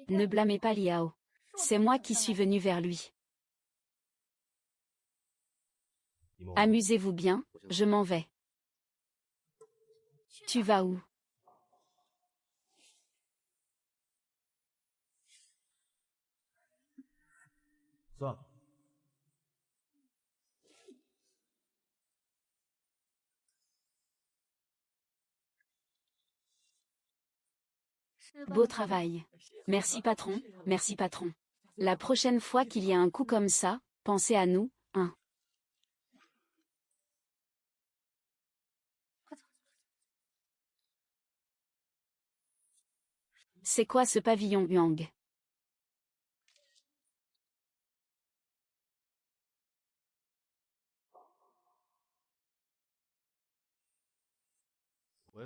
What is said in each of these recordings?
Ne blâmez pas Liao. C'est moi qui suis venu vers lui. Amusez-vous bien, je m'en vais. Tu vas où? Beau travail. Merci patron, merci patron. La prochaine fois qu'il y a un coup comme ça, pensez à nous, hein. C'est quoi ce pavillon Huang?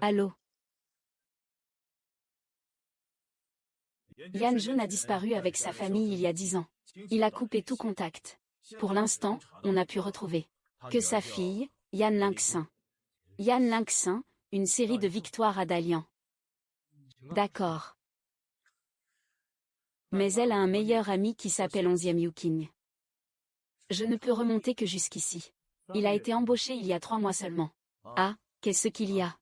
Allô? Yan Jun a disparu avec sa famille il y a 10 ans. Il a coupé tout contact. Pour l'instant, on a pu retrouver que sa fille, Yan Lingxin. Yan Lingxin, une série de victoires à Dalian. D'accord. Mais elle a un meilleur ami qui s'appelle 11e Yuking. Je ne peux remonter que jusqu'ici. Il a été embauché il y a 3 mois seulement. Ah, qu'est-ce qu'il y a?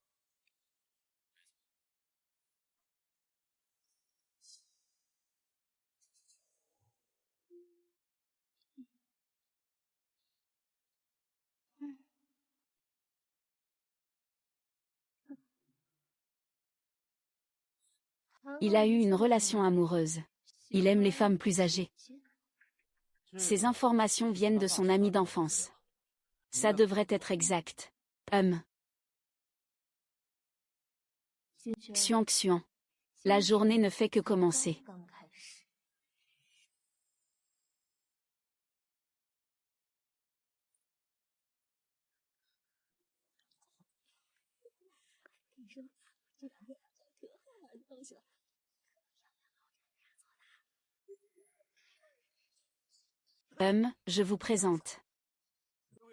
Il a eu une relation amoureuse. Il aime les femmes plus âgées. Ces informations viennent de son ami d'enfance. Ça devrait être exact. Xian Xian. La journée ne fait que commencer. Je vous présente.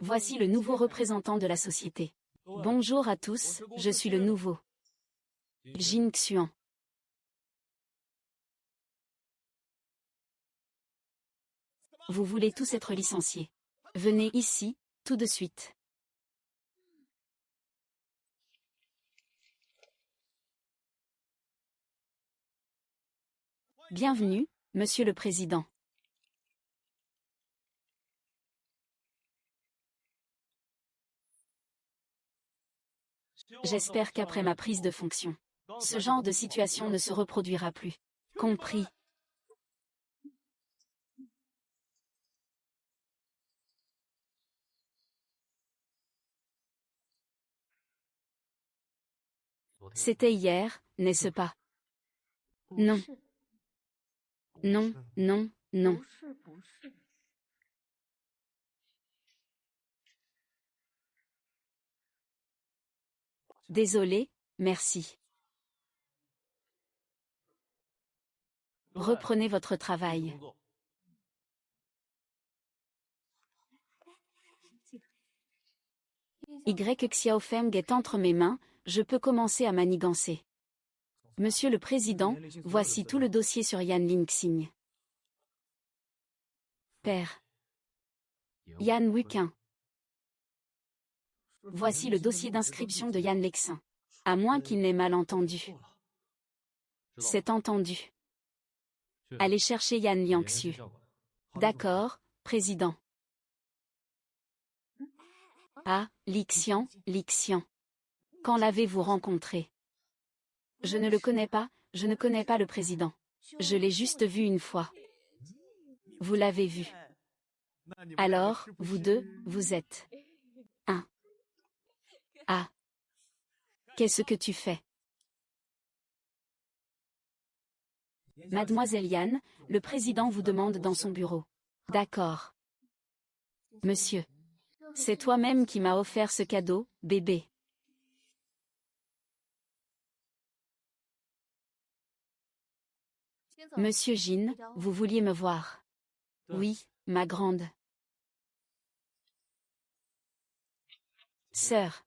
Voici le nouveau représentant de la société. Bonjour à tous, je suis le nouveau Jin Xuan. Vous voulez tous être licenciés. Venez ici, tout de suite. Bienvenue, Monsieur le Président. J'espère qu'après ma prise de fonction, ce genre de situation ne se reproduira plus. Compris. C'était hier, n'est-ce pas? Non. Non, non, non. Désolé, merci. Reprenez votre travail. Y Xiaofeng est entre mes mains, je peux commencer à manigancer. Monsieur le Président, voici tout le dossier sur Yan Lingxing. Père. Yan Wuqin. Voici le dossier d'inscription de Yan Lexin. À moins qu'il n'ait mal entendu. C'est entendu. Allez chercher Yan Liangxiu. D'accord, Président. Ah, Lixian, Lixian. Quand l'avez-vous rencontré? Je ne le connais pas, je ne connais pas le président. Je l'ai juste vu une fois. Vous l'avez vu. Alors, vous deux, vous êtes un. Ah. Qu'est-ce que tu fais? Mademoiselle Yan, le président vous demande dans son bureau. D'accord. Monsieur. C'est toi-même qui m'as offert ce cadeau, bébé. Monsieur Jin, vous vouliez me voir. Oui, ma grande sœur.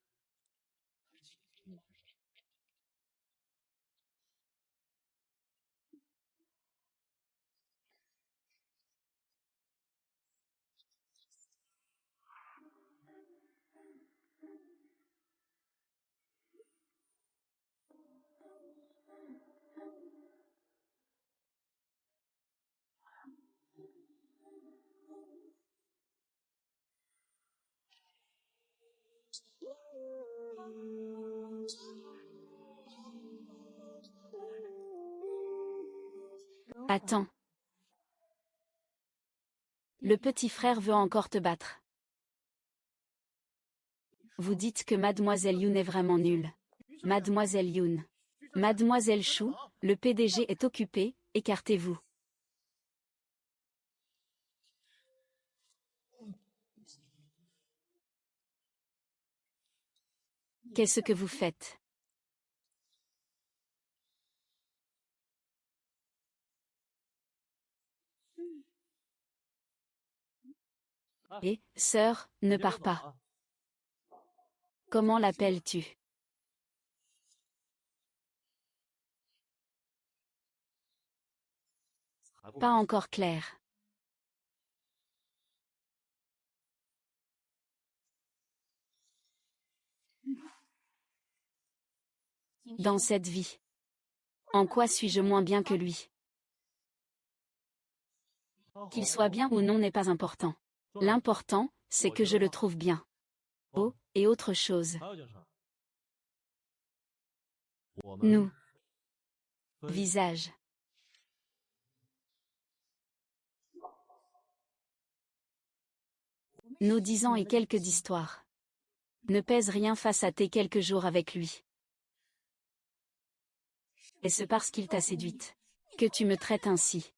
Attends. Le petit frère veut encore te battre. Vous dites que Mademoiselle Yoon est vraiment nulle. Mademoiselle Yoon. Mademoiselle Chou, le PDG est occupé, écartez-vous. Qu'est-ce que vous faites? Et, sœur, ne pars pas. Comment l'appelles-tu? Pas encore clair. Dans cette vie. En quoi suis-je moins bien que lui? Qu'il soit bien ou non n'est pas important. L'important, c'est que je le trouve bien. Oh, et autre chose. Nous. Visage. Nos 10 ans et quelques d'histoire. Ne pèse rien face à tes quelques jours avec lui. Est-ce parce qu'il t'a séduite que tu me traites ainsi?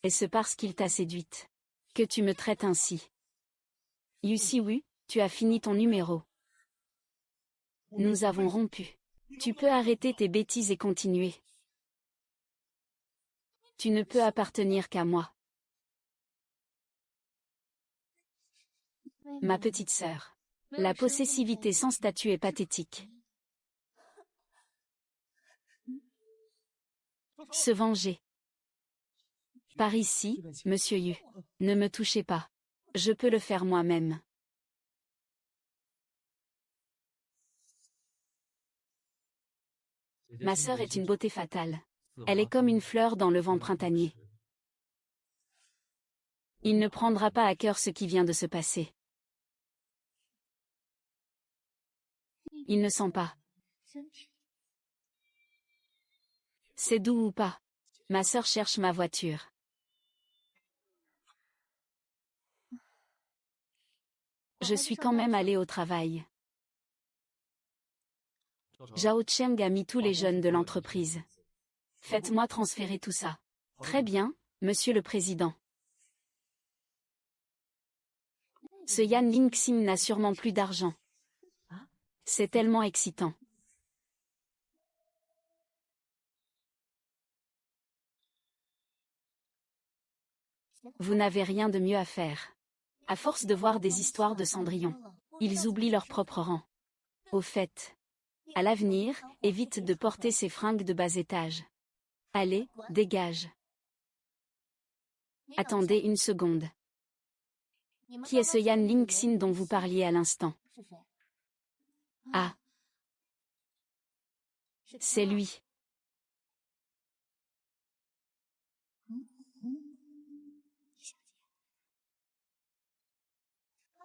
Est-ce parce qu'il t'a séduite que tu me traites ainsi? Yusiwu, tu as fini ton numéro. Nous avons rompu. Tu peux arrêter tes bêtises et continuer. Tu ne peux appartenir qu'à moi. Ma petite sœur. La possessivité sans statut est pathétique. Se venger. Par ici, monsieur Yu. Ne me touchez pas. Je peux le faire moi-même. Ma sœur est une beauté fatale. Elle est comme une fleur dans le vent printanier. Il ne prendra pas à cœur ce qui vient de se passer. Il ne sent pas. C'est doux ou pas? Ma sœur cherche ma voiture. Je suis quand même allée au travail. Zhao Cheng a mis tous les jeunes de l'entreprise. Faites-moi transférer tout ça. Très bien, monsieur le président. Ce Yan Lingxin n'a sûrement plus d'argent. C'est tellement excitant. Vous n'avez rien de mieux à faire. À force de voir des histoires de Cendrillon, ils oublient leur propre rang. Au fait, à l'avenir, évite de porter ces fringues de bas étage. Allez, dégage. Attendez une seconde. Qui est ce Yan Lingxin dont vous parliez à l'instant? Ah. C'est lui.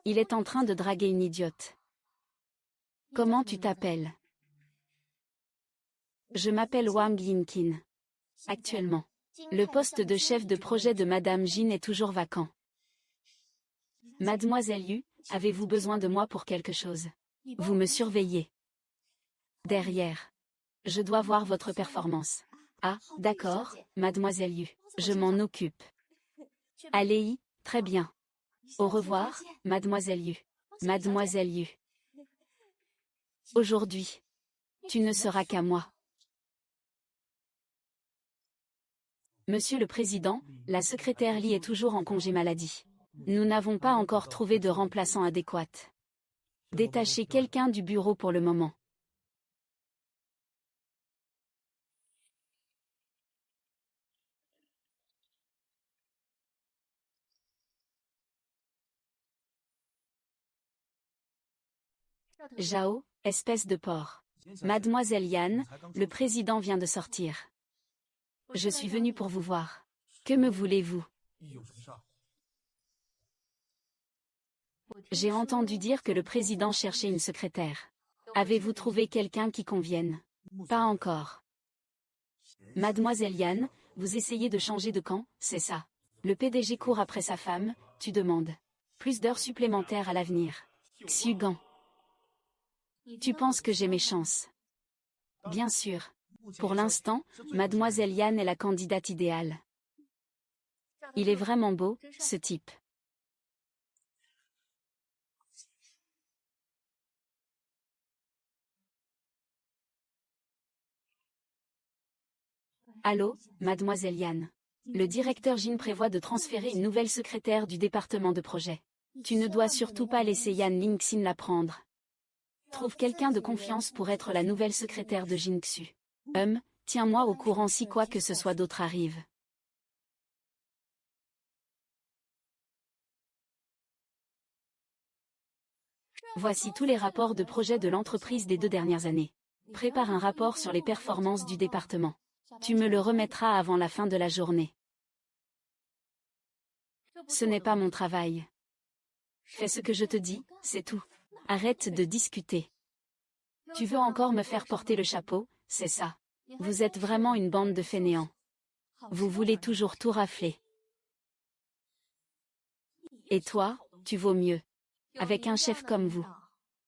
Il est en train de draguer une idiote. Comment tu t'appelles? Je m'appelle Wang Yinkin. Actuellement, le poste de chef de projet de Madame Jin est toujours vacant. Mademoiselle Yu, avez-vous besoin de moi pour quelque chose? Vous me surveillez. Derrière. Je dois voir votre performance. Ah, d'accord, Mademoiselle Yu. Je m'en occupe. Allez-y, très bien. Au revoir, Mademoiselle Yu. Mademoiselle Yu. Aujourd'hui, tu ne seras qu'à moi. Monsieur le Président, la secrétaire Li est toujours en congé maladie. Nous n'avons pas encore trouvé de remplaçant adéquat. Détachez quelqu'un du bureau pour le moment. Zhao, espèce de porc. Mademoiselle Yan, le président vient de sortir. Je suis venu pour vous voir. Que me voulez-vous? J'ai entendu dire que le président cherchait une secrétaire. Avez-vous trouvé quelqu'un qui convienne? Pas encore. Mademoiselle Yan, vous essayez de changer de camp, c'est ça? Le PDG court après sa femme, tu demandes. Plus d'heures supplémentaires à l'avenir. Xugan. Tu penses que j'ai mes chances? Bien sûr. Pour l'instant, Mademoiselle Yan est la candidate idéale. Il est vraiment beau, ce type. Allô, Mademoiselle Yan. Le directeur Jin prévoit de transférer une nouvelle secrétaire du département de projet. Tu ne dois surtout pas laisser Yan Lingxin la prendre. Trouve quelqu'un de confiance pour être la nouvelle secrétaire de Jinxu. Tiens-moi au courant si quoi que ce soit d'autre arrive. Voici tous les rapports de projet de l'entreprise des 2 dernières années. Prépare un rapport sur les performances du département. Tu me le remettras avant la fin de la journée. Ce n'est pas mon travail. Fais ce que je te dis, c'est tout. Arrête de discuter. Tu veux encore me faire porter le chapeau, c'est ça. Vous êtes vraiment une bande de fainéants. Vous voulez toujours tout rafler. Et toi, tu vaux mieux. Avec un chef comme vous.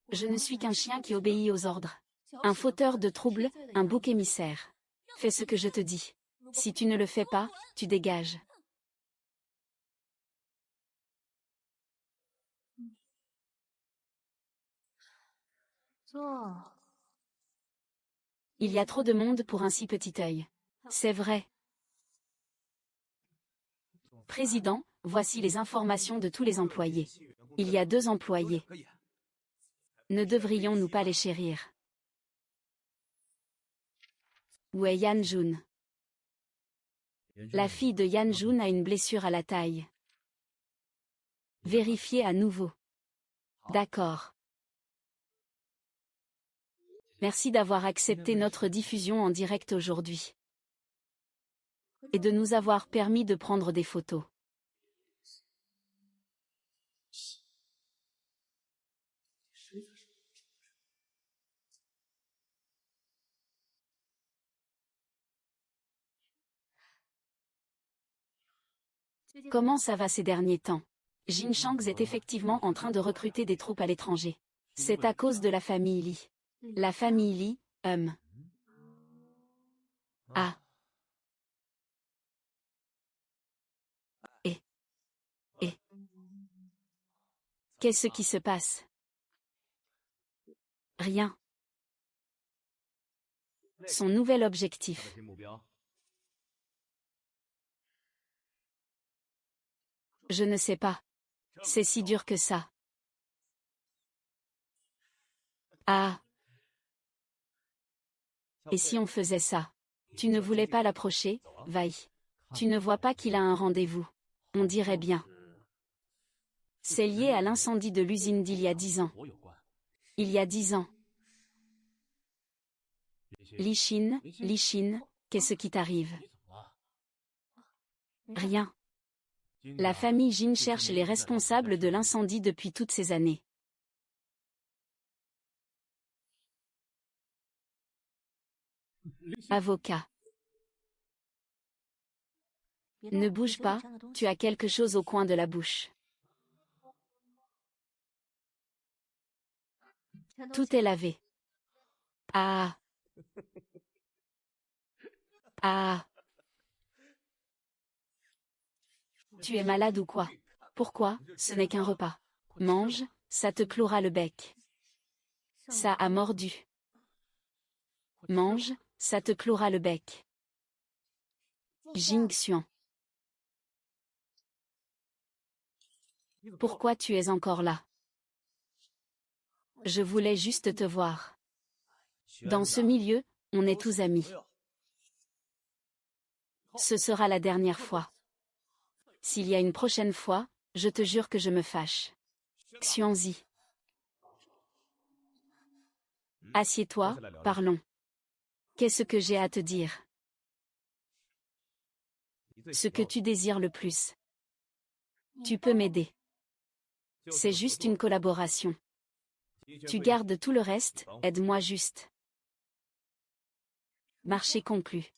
Je ne suis qu'un chien qui obéit aux ordres. Un fauteur de troubles, un bouc émissaire. Fais ce que je te dis. Si tu ne le fais pas, tu dégages. Il y a trop de monde pour un si petit œil. C'est vrai. Président, voici les informations de tous les employés. Il y a 2 employés. Ne devrions-nous pas les chérir? Où est Yan Jun? La fille de Yan Jun a une blessure à la taille. Vérifiez à nouveau. D'accord. Merci d'avoir accepté notre diffusion en direct aujourd'hui. Et de nous avoir permis de prendre des photos. Comment ça va ces derniers temps? Jin Shangs est effectivement en train de recruter des troupes à l'étranger. C'est à cause de la famille Li. La famille Li, Ah. Et. Qu'est-ce qui se passe? Rien. Son nouvel objectif. Je ne sais pas. C'est si dur que ça. Ah. Et si on faisait ça? Tu ne voulais pas l'approcher, Vai. Tu ne vois pas qu'il a un rendez-vous. On dirait bien. C'est lié à l'incendie de l'usine d'il y a 10 ans. Il y a 10 ans. Li Xin, qu'est-ce qui t'arrive? Rien. La famille Jin cherche les responsables de l'incendie depuis toutes ces années. Avocat. Ne bouge pas, tu as quelque chose au coin de la bouche. Tout est lavé. Ah. Ah. Tu es malade ou quoi? Pourquoi? Ce n'est qu'un repas. Mange, ça te clouera le bec. Ça a mordu. Mange, ça te clouera le bec. Jing Xuan. Pourquoi tu es encore là? Je voulais juste te voir. Dans ce milieu, on est tous amis. Ce sera la dernière fois. S'il y a une prochaine fois, je te jure que je me fâche. Xuanzi. Assieds-toi, parlons. Qu'est-ce que j'ai à te dire? Ce que tu désires le plus. Tu peux m'aider. C'est juste une collaboration. Tu gardes tout le reste, aide-moi juste. Marché conclu.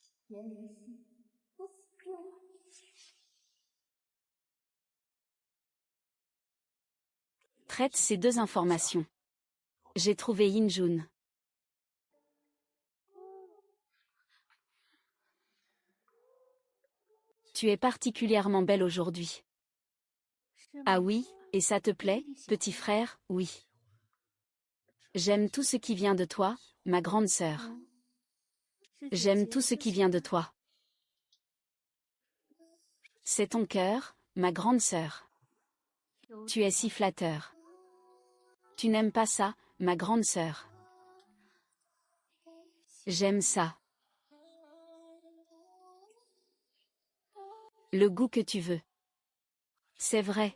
Traite ces deux informations. J'ai trouvé Yin-jun. Tu es particulièrement belle aujourd'hui. Ah oui, et ça te plaît, petit frère, oui. J'aime tout ce qui vient de toi, ma grande sœur. J'aime tout ce qui vient de toi. C'est ton cœur, ma grande sœur. Tu es si flatteur. Tu n'aimes pas ça, ma grande sœur. J'aime ça. Le goût que tu veux. C'est vrai.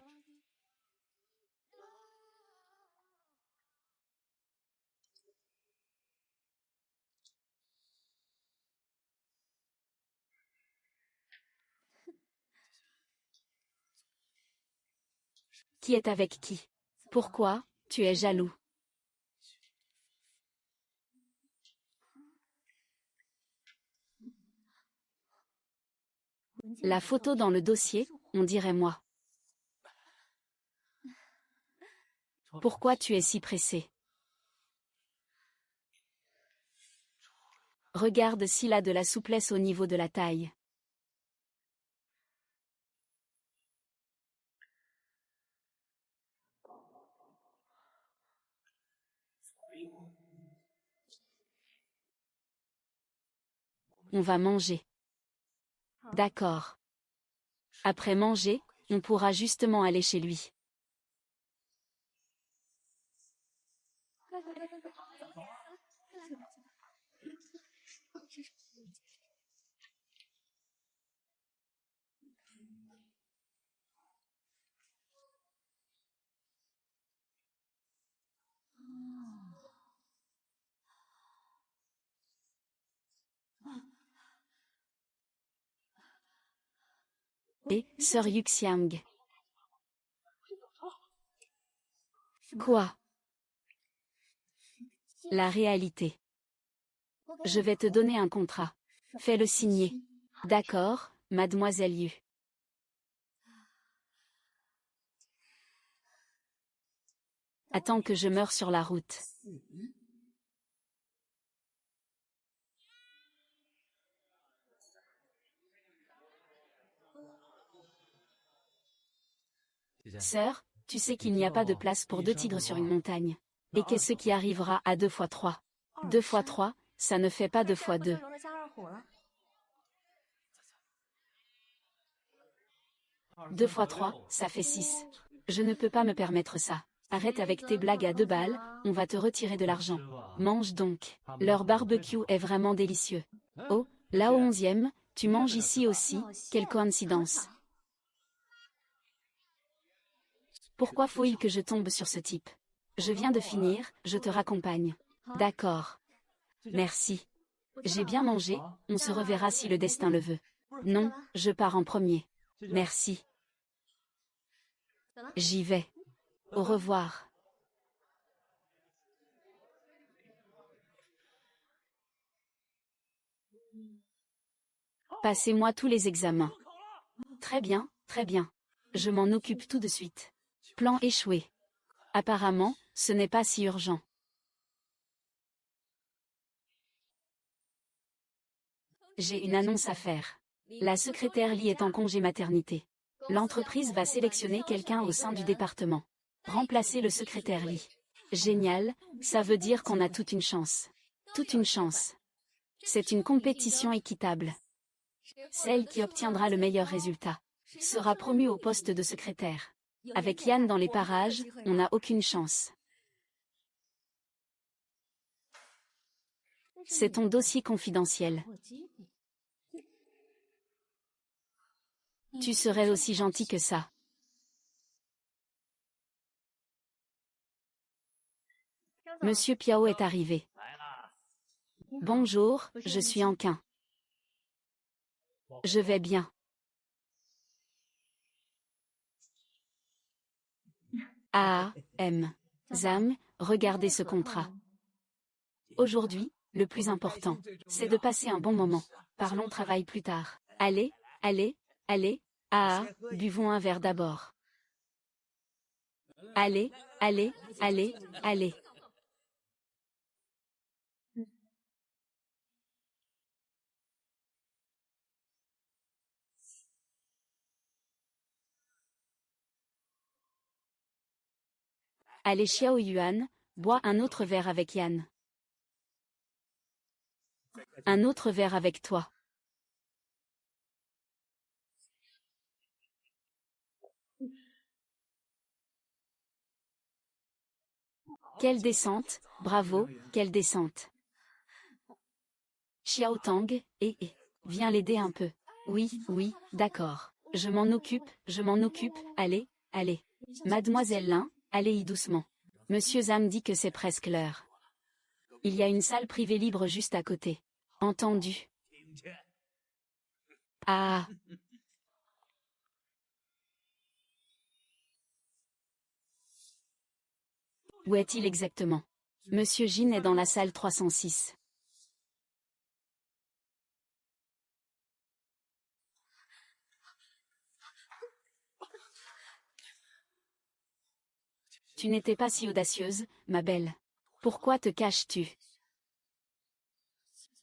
Qui est avec qui? Pourquoi, tu es jaloux? La photo dans le dossier, on dirait moi. Pourquoi tu es si pressé? Regarde s'il a de la souplesse au niveau de la taille. On va manger. D'accord. Après manger, on pourra justement aller chez lui. Et, sœur Yuxiang. Quoi? La réalité. Je vais te donner un contrat. Fais-le signer. D'accord, mademoiselle Yu. Attends que je meure sur la route. Sœur, tu sais qu'il n'y a pas de place pour deux tigres sur une montagne. Et qu'est-ce qui arrivera à 2 fois 3? 2 fois 3, ça ne fait pas 2 fois 2. 2 fois 3, ça fait 6. Je ne peux pas me permettre ça. Arrête avec tes blagues à 2 balles, on va te retirer de l'argent. Mange donc. Leur barbecue est vraiment délicieux. Oh, là au 11e, tu manges ici aussi, quelle coïncidence. Pourquoi faut-il que je tombe sur ce type? Je viens de finir, je te raccompagne. D'accord. Merci. J'ai bien mangé, on se reverra si le destin le veut. Non, je pars en premier. Merci. J'y vais. Au revoir. Passez-moi tous les examens. Très bien, très bien. Je m'en occupe tout de suite. Plan échoué. Apparemment, ce n'est pas si urgent. J'ai une annonce à faire. La secrétaire Lee est en congé maternité. L'entreprise va sélectionner quelqu'un au sein du département. Remplacer le secrétaire Lee. Génial, ça veut dire qu'on a toute une chance. Toute une chance. C'est une compétition équitable. Celle qui obtiendra le meilleur résultat sera promue au poste de secrétaire. Avec Yann dans les parages, on n'a aucune chance. C'est ton dossier confidentiel. Tu serais aussi gentil que ça. Monsieur Piao est arrivé. Bonjour, je suis Anquin. Je vais bien. Ah, M. Zam, regardez ce contrat. Aujourd'hui, le plus important, c'est de passer un bon moment. Parlons travail plus tard. Allez, allez, allez. Ah, buvons un verre d'abord. Allez, allez, allez, allez. Allez Xiao Yuan, bois un autre verre avec Yan. Un autre verre avec toi. Quelle descente, bravo, quelle descente. Xiao Tang, viens l'aider un peu. Oui, oui, d'accord. Je m'en occupe, allez, allez. Mademoiselle Lin, allez-y doucement. Monsieur Zam dit que c'est presque l'heure. Il y a une salle privée libre juste à côté. Entendu. Ah. Où est-il exactement? Monsieur Jin est dans la salle 306. Tu n'étais pas si audacieuse, ma belle. Pourquoi te caches-tu?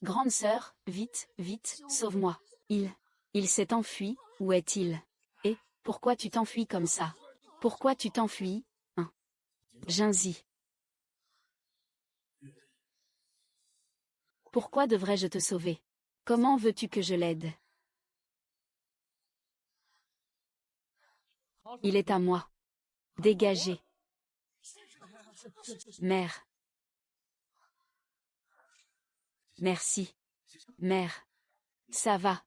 Grande sœur, vite, vite, sauve-moi. Il s'est enfui, où est-il? Et, pourquoi tu t'enfuis comme ça? Pourquoi tu t'enfuis, hein? Jinzi. Pourquoi devrais-je te sauver? Comment veux-tu que je l'aide? Il est à moi. Dégagez. Mère. Merci. Mère. Ça va.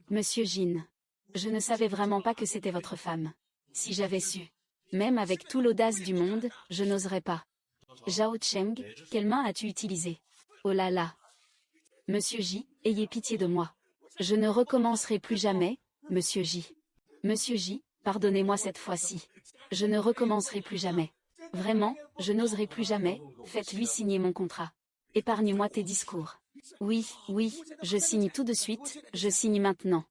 Monsieur Jin. Je ne savais vraiment pas que c'était votre femme. Si j'avais su. Même avec tout l'audace du monde, je n'oserais pas. Zhao Cheng, quelle main as-tu utilisée? Oh là là. Monsieur J, ayez pitié de moi. Je ne recommencerai plus jamais, Monsieur J. Monsieur J, pardonnez-moi cette fois-ci. Je ne recommencerai plus jamais. Vraiment, je n'oserai plus jamais, faites-lui signer mon contrat. Épargne-moi tes discours. Oui, oui, je signe tout de suite, je signe maintenant.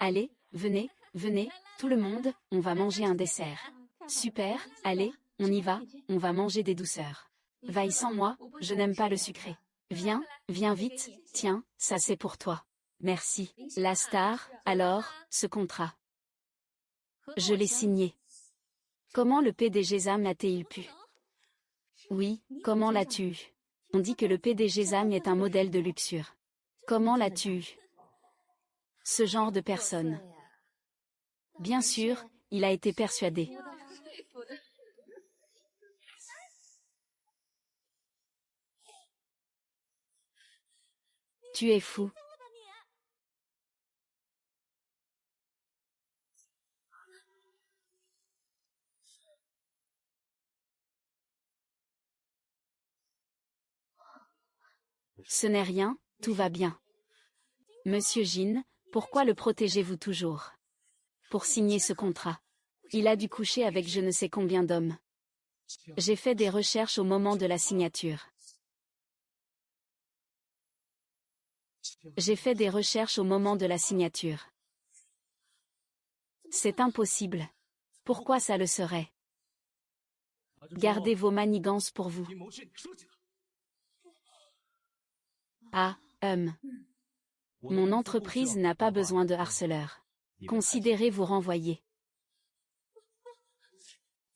Allez, venez, venez, tout le monde, on va manger un dessert. Super, allez, on y va, on va manger des douceurs. Vaille sans moi, je n'aime pas le sucré. Viens, viens vite, tiens, ça c'est pour toi. Merci. La star, alors, ce contrat. Je l'ai signé. Comment le PDG Zam a-t-il pu? Oui, comment l'as-tu eu? On dit que le PDG Zam est un modèle de luxure. Comment l'as-tu eu? Ce genre de personne. Bien sûr, il a été persuadé. Tu es fou. Ce n'est rien, tout va bien. Monsieur Jin, pourquoi le protégez-vous toujours? Pour signer ce contrat. Il a dû coucher avec je ne sais combien d'hommes. J'ai fait des recherches au moment de la signature. J'ai fait des recherches au moment de la signature. C'est impossible. Pourquoi ça le serait? Gardez vos manigances pour vous. Ah, mon entreprise n'a pas besoin de harceleurs. Considérez vous renvoyer.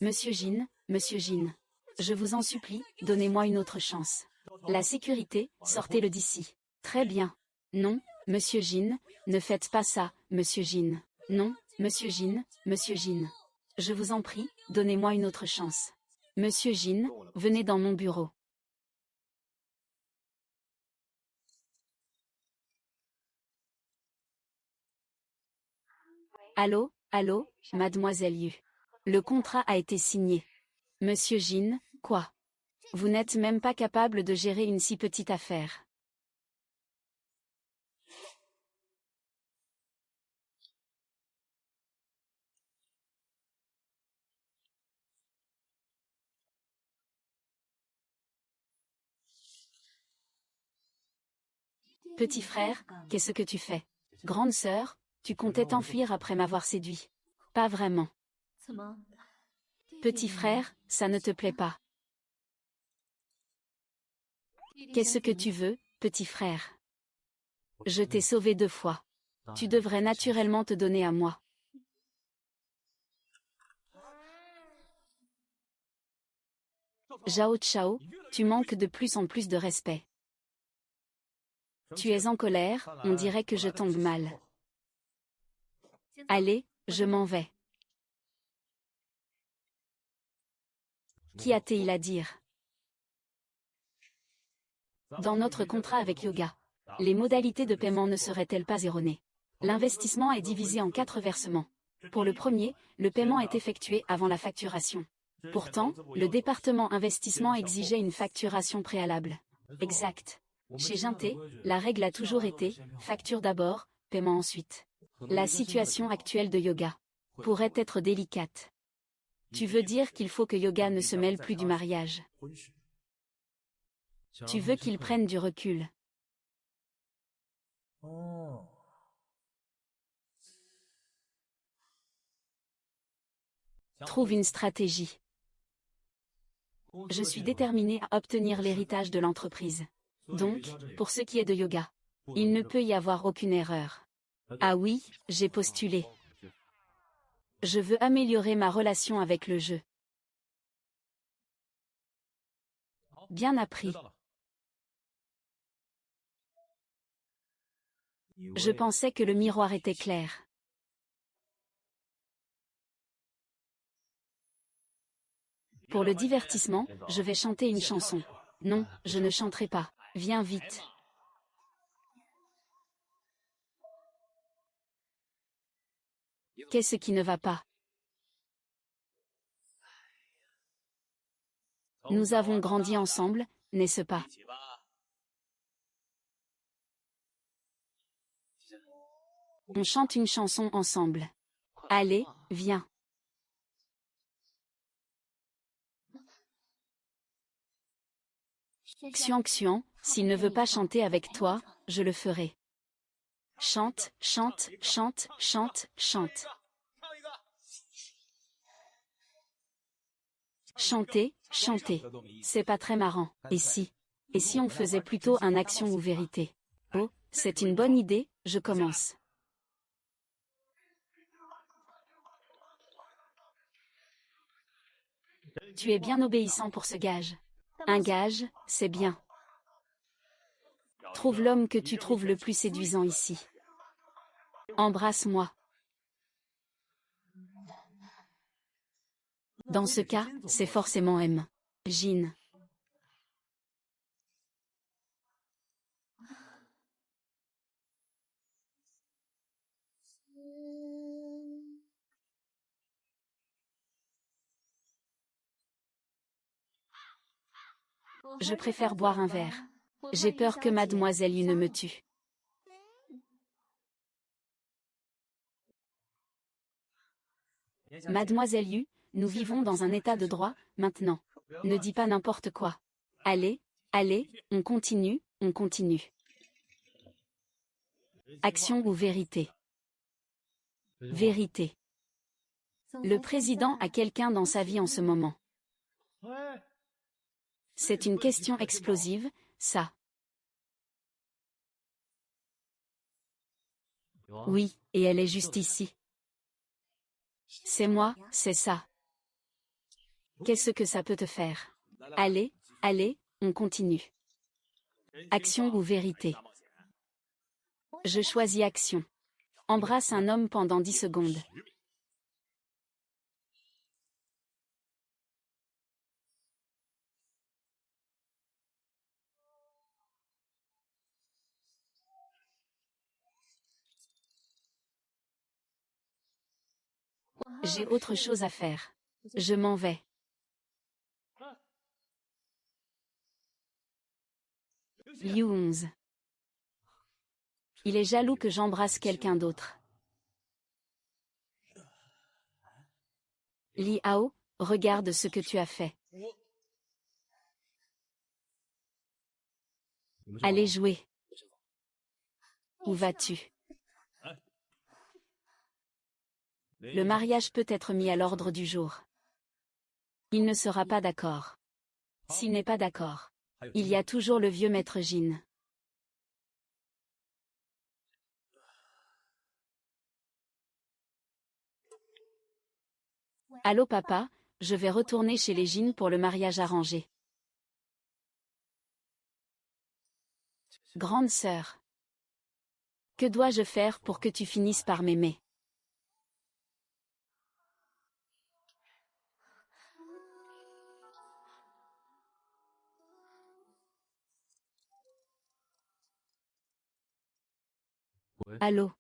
Monsieur Jin, je vous en supplie, donnez-moi une autre chance. La sécurité, sortez-le d'ici. Très bien. Non, Monsieur Jin, ne faites pas ça, Monsieur Jin. Non, Monsieur Jin, Je vous en prie, donnez-moi une autre chance. Monsieur Jin, venez dans mon bureau. Allô, allô, mademoiselle Yu. Le contrat a été signé. Monsieur Jin, quoi? Vous n'êtes même pas capable de gérer une si petite affaire. Petit frère, qu'est-ce que tu fais? Grande sœur, tu comptais t'enfuir après m'avoir séduit. Pas vraiment. Petit frère, ça ne te plaît pas. Qu'est-ce que tu veux, petit frère? Je t'ai sauvé 2 fois. Tu devrais naturellement te donner à moi. Zhao Chao, tu manques de plus en plus de respect. Tu es en colère, on dirait que je tombe mal. Allez, je m'en vais. Qu'y a-t-il à dire? Dans notre contrat avec Yoga, les modalités de paiement ne seraient-elles pas erronées? L'investissement est divisé en 4 versements. Pour le premier, le paiement est effectué avant la facturation. Pourtant, le département investissement exigeait une facturation préalable. Exact. Chez Jinté, la règle a toujours été facture d'abord, paiement ensuite. La situation actuelle de Yoga pourrait être délicate. Tu veux dire qu'il faut que Yoga ne se mêle plus du mariage? Tu veux qu'il prenne du recul? Trouve une stratégie. Je suis déterminée à obtenir l'héritage de l'entreprise. Donc, pour ce qui est de Yoga, il ne peut y avoir aucune erreur. Ah oui, j'ai postulé. Je veux améliorer ma relation avec le jeu. Bien appris. Je pensais que le miroir était clair. Pour le divertissement, je vais chanter une chanson. Non, je ne chanterai pas. Viens vite. Qu'est-ce qui ne va pas? Nous avons grandi ensemble, n'est-ce pas? On chante une chanson ensemble. Allez, viens. Xian Xian, s'il ne veut pas chanter avec toi, je le ferai. Chante, chante, chante, chante, chante. Chanter, chanter. C'est pas très marrant. Et si on faisait plutôt un action ou vérité? Oh, c'est une bonne idée, je commence. Tu es bien obéissant pour ce gage. Un gage, c'est bien. Trouve l'homme que tu trouves le plus séduisant ici. Embrasse-moi. Dans ce cas, c'est forcément M. Jin. Je préfère boire un verre. J'ai peur que mademoiselle Yu ne me tue. Mademoiselle Yu, nous vivons dans un état de droit, maintenant. Ne dis pas n'importe quoi. Allez, allez, on continue, on continue. Action ou vérité? Vérité. Le président a quelqu'un dans sa vie en ce moment. C'est une question explosive, ça. Oui, et elle est juste ici. C'est moi, c'est ça. Qu'est-ce que ça peut te faire? Allez, allez, on continue. Action ou vérité? Je choisis action. Embrasse un homme pendant 10 secondes. J'ai autre chose à faire. Je m'en vais. Liu 11. Il est jaloux que j'embrasse quelqu'un d'autre. Li Hao, regarde ce que tu as fait. Allez jouer. Où vas-tu? Le mariage peut être mis à l'ordre du jour. Il ne sera pas d'accord. S'il n'est pas d'accord, il y a toujours le vieux maître Jin. Allô papa, je vais retourner chez les Jin pour le mariage arrangé. Grande sœur. Que dois-je faire pour que tu finisses par m'aimer? Allô?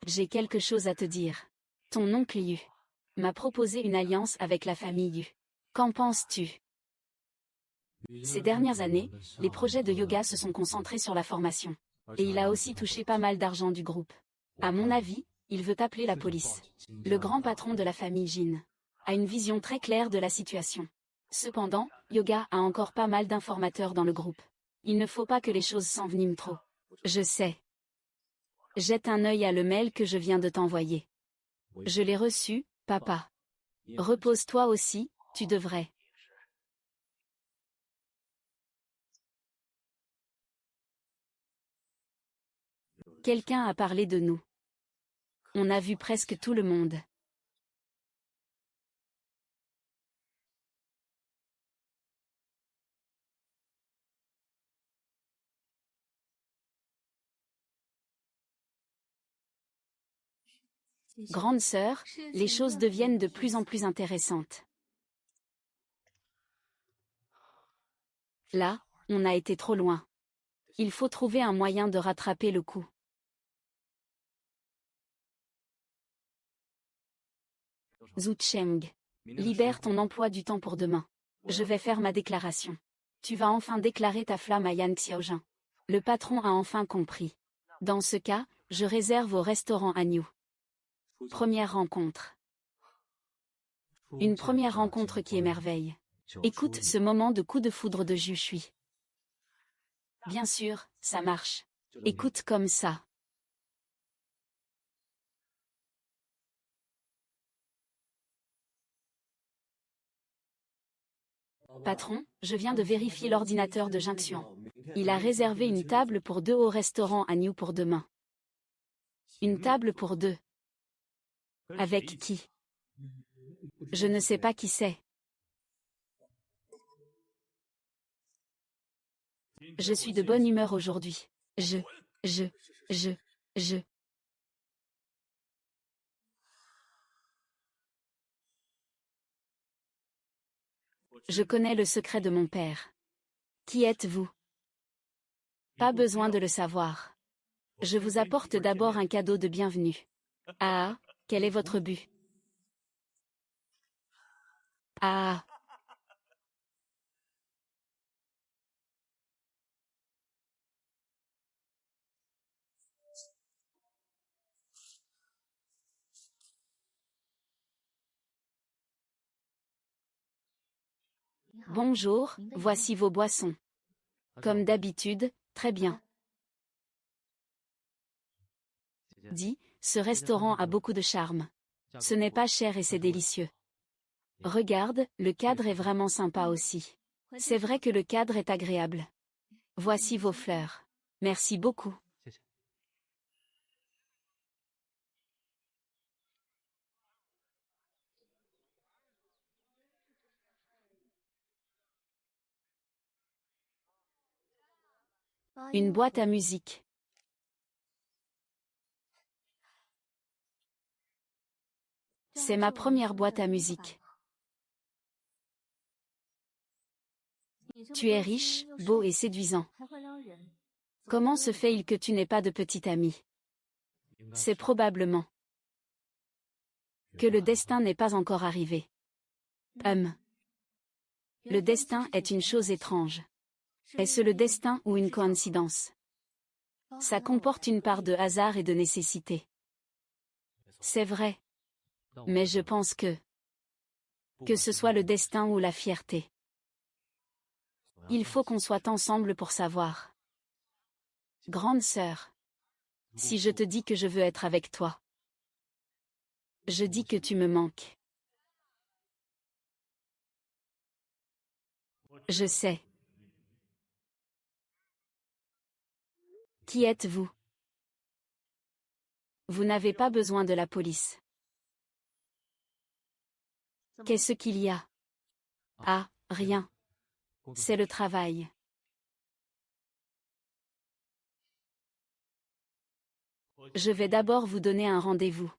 J'ai quelque chose à te dire. Ton oncle Yu m'a proposé une alliance avec la famille Yu. Qu'en penses-tu? Ces dernières années, les projets de yoga se sont concentrés sur la formation. Et il a aussi touché pas mal d'argent du groupe. À mon avis, il veut appeler la police. Le grand patron de la famille Jin a une vision très claire de la situation. Cependant, Yoga a encore pas mal d'informateurs dans le groupe. Il ne faut pas que les choses s'enveniment trop. Je sais. Jette un œil à le mail que je viens de t'envoyer. Je l'ai reçu, papa. Repose-toi aussi, tu devrais. Quelqu'un a parlé de nous. On a vu presque tout le monde. Grande sœur, les choses deviennent de plus en plus intéressantes. Là, on a été trop loin. Il faut trouver un moyen de rattraper le coup. Zhu Cheng. Libère ton emploi du temps pour demain. Je vais faire ma déclaration. Tu vas enfin déclarer ta flamme à Yan Xiaojun. Le patron a enfin compris. Dans ce cas, je réserve au restaurant Agnew. Première rencontre. Une première rencontre qui émerveille. Écoute ce moment de coup de foudre de Ju Shui. Bien sûr, ça marche. Écoute comme ça. Patron, je viens de vérifier l'ordinateur de Jinxian. Il a réservé une table pour deux au restaurant Agnew pour demain. Une table pour deux. Avec qui? Je ne sais pas qui c'est. Je suis de bonne humeur aujourd'hui. Je. Je connais le secret de mon père. Qui êtes-vous? Pas besoin de le savoir. Je vous apporte d'abord un cadeau de bienvenue. Ah, quel est votre but? Ah. Bonjour, voici vos boissons. Comme d'habitude, très bien. Dis, ce restaurant a beaucoup de charme. Ce n'est pas cher et c'est délicieux. Regarde, le cadre est vraiment sympa aussi. C'est vrai que le cadre est agréable. Voici vos fleurs. Merci beaucoup. Une boîte à musique. C'est ma première boîte à musique. Tu es riche, beau et séduisant. Comment se fait-il que tu n'aies pas de petit ami? C'est probablement que le destin n'est pas encore arrivé. Le destin est une chose étrange. Est-ce le destin ou une coïncidence? Ça comporte une part de hasard et de nécessité. C'est vrai. Mais je pense que ce soit le destin ou la fierté. Il faut qu'on soit ensemble pour savoir. Grande sœur, si je te dis que je veux être avec toi, je dis que tu me manques. Je sais. Qui êtes-vous? Vous n'avez pas besoin de la police. Qu'est-ce qu'il y a? Ah, rien. C'est le travail. Je vais d'abord vous donner un rendez-vous.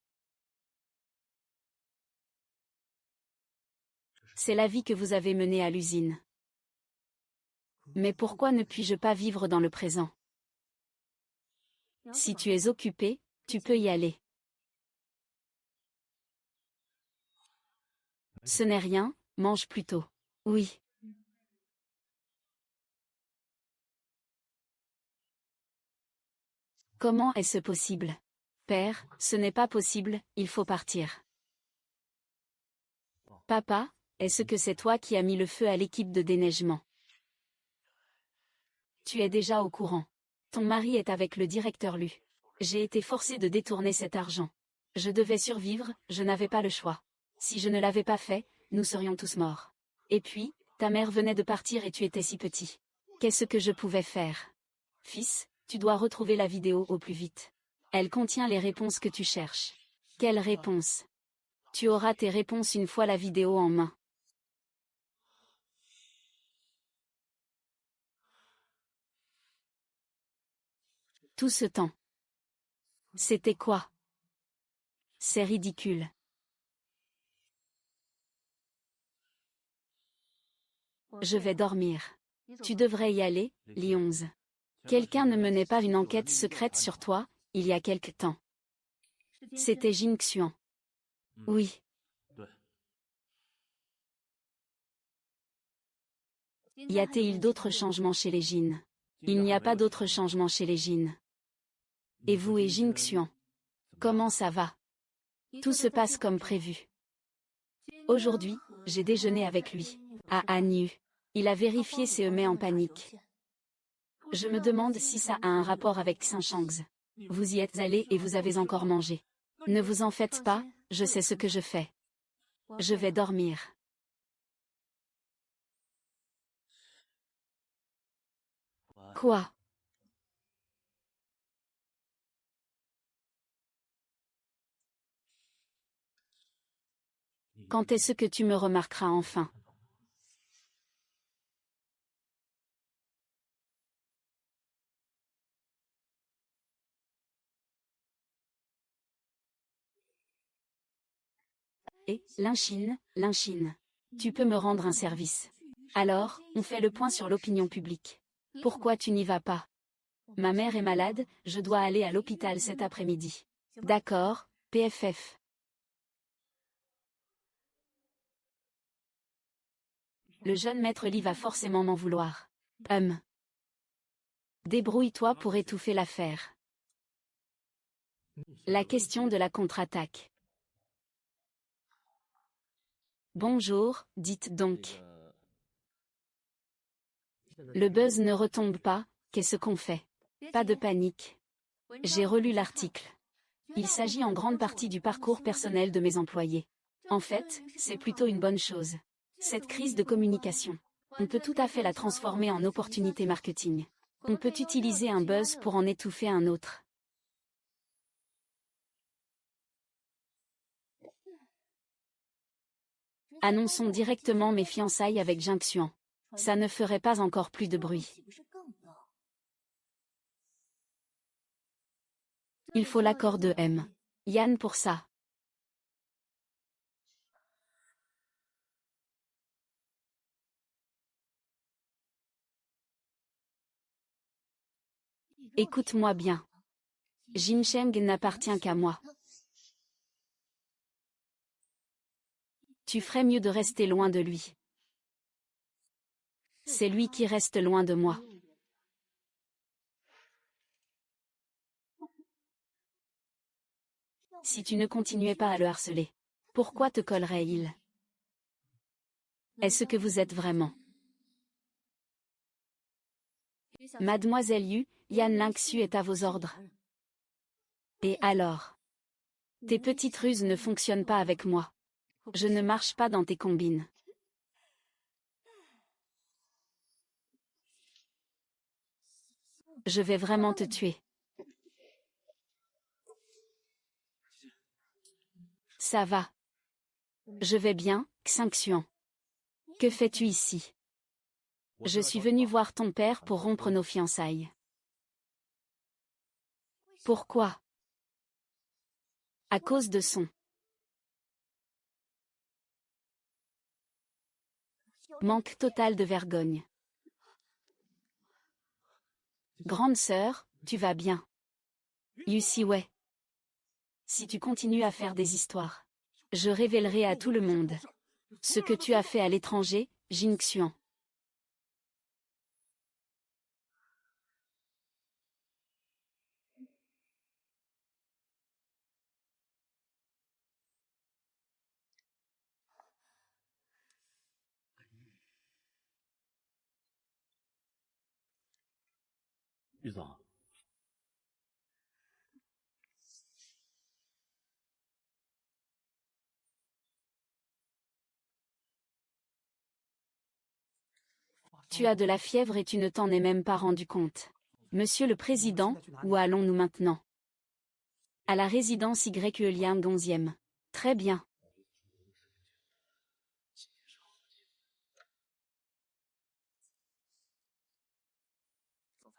C'est la vie que vous avez menée à l'usine. Mais pourquoi ne puis-je pas vivre dans le présent? Si tu es occupé, tu peux y aller. Ce n'est rien, mange plutôt. Oui. Comment est-ce possible? Père, ce n'est pas possible, il faut partir. Papa, est-ce que c'est toi qui as mis le feu à l'équipe de déneigement? Tu es déjà au courant. Ton mari est avec le directeur Lu. J'ai été forcée de détourner cet argent. Je devais survivre, je n'avais pas le choix. Si je ne l'avais pas fait, nous serions tous morts. Et puis, ta mère venait de partir et tu étais si petit. Qu'est-ce que je pouvais faire? Fils, tu dois retrouver la vidéo au plus vite. Elle contient les réponses que tu cherches. Quelles réponses? Tu auras tes réponses une fois la vidéo en main. Tout ce temps. C'était quoi? C'est ridicule. Je vais dormir. Tu devrais y aller, Li-11. Quelqu'un ne menait pas une enquête secrète sur toi, il y a quelque temps. C'était Jin Xuan. Oui. Y a-t-il d'autres changements chez les Jin? Il n'y a pas d'autres changements chez les Jin. Et vous et Jin Xuan? Comment ça va? Tout se passe comme prévu. Aujourd'hui, j'ai déjeuné avec lui, à Anyu. Il a vérifié et se met en panique. Je me demande si ça a un rapport avec Saint-Chang's. Vous y êtes allé et vous avez encore mangé. Ne vous en faites pas, je sais ce que je fais. Je vais dormir. Quoi? Quand est-ce que tu me remarqueras enfin? Et, Linchine, tu peux me rendre un service. Alors, on fait le point sur l'opinion publique. Pourquoi tu n'y vas pas? Ma mère est malade, je dois aller à l'hôpital cet après-midi. D'accord, PFF. Le jeune maître Li va forcément m'en vouloir. Débrouille-toi pour étouffer l'affaire. La question de la contre-attaque. Bonjour, dites donc. Le buzz ne retombe pas, qu'est-ce qu'on fait? Pas de panique. J'ai relu l'article. Il s'agit en grande partie du parcours personnel de mes employés. En fait, c'est plutôt une bonne chose. Cette crise de communication. On peut tout à fait la transformer en opportunité marketing. On peut utiliser un buzz pour en étouffer un autre. Annonçons directement mes fiançailles avec Jin Xuan. Ça ne ferait pas encore plus de bruit. Il faut l'accord de Yann pour ça. Écoute-moi bien. Jin Cheng n'appartient qu'à moi. Tu ferais mieux de rester loin de lui. C'est lui qui reste loin de moi. Si tu ne continuais pas à le harceler, pourquoi te collerait-il? Est-ce que vous êtes vraiment? Mademoiselle Yu, Yan Lingxu est à vos ordres. Et alors? Tes petites ruses ne fonctionnent pas avec moi. Je ne marche pas dans tes combines. Je vais vraiment te tuer. Ça va. Je vais bien, Xingxian. Que fais-tu ici? Je suis venu voir ton père pour rompre nos fiançailles. Pourquoi? À cause de son manque total de vergogne. Grande sœur, tu vas bien. Yu Siwei. Si tu continues à faire des histoires, je révélerai à tout le monde ce que tu as fait à l'étranger, Jingxian. Tu as de la fièvre et tu ne t'en es même pas rendu compte. Monsieur le Président, où allons-nous maintenant? À la résidence Liang 11e. Très bien.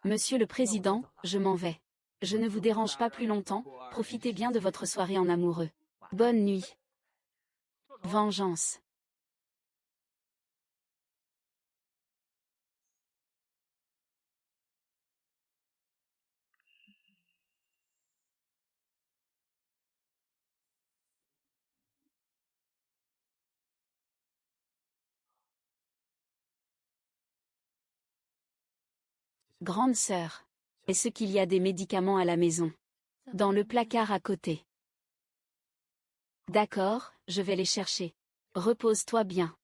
Monsieur le Président, je m'en vais. Je ne vous dérange pas plus longtemps, profitez bien de votre soirée en amoureux. Bonne nuit. Vengeance. Grande sœur. Est-ce qu'il y a des médicaments à la maison? Dans le placard à côté. D'accord, je vais les chercher. Repose-toi bien.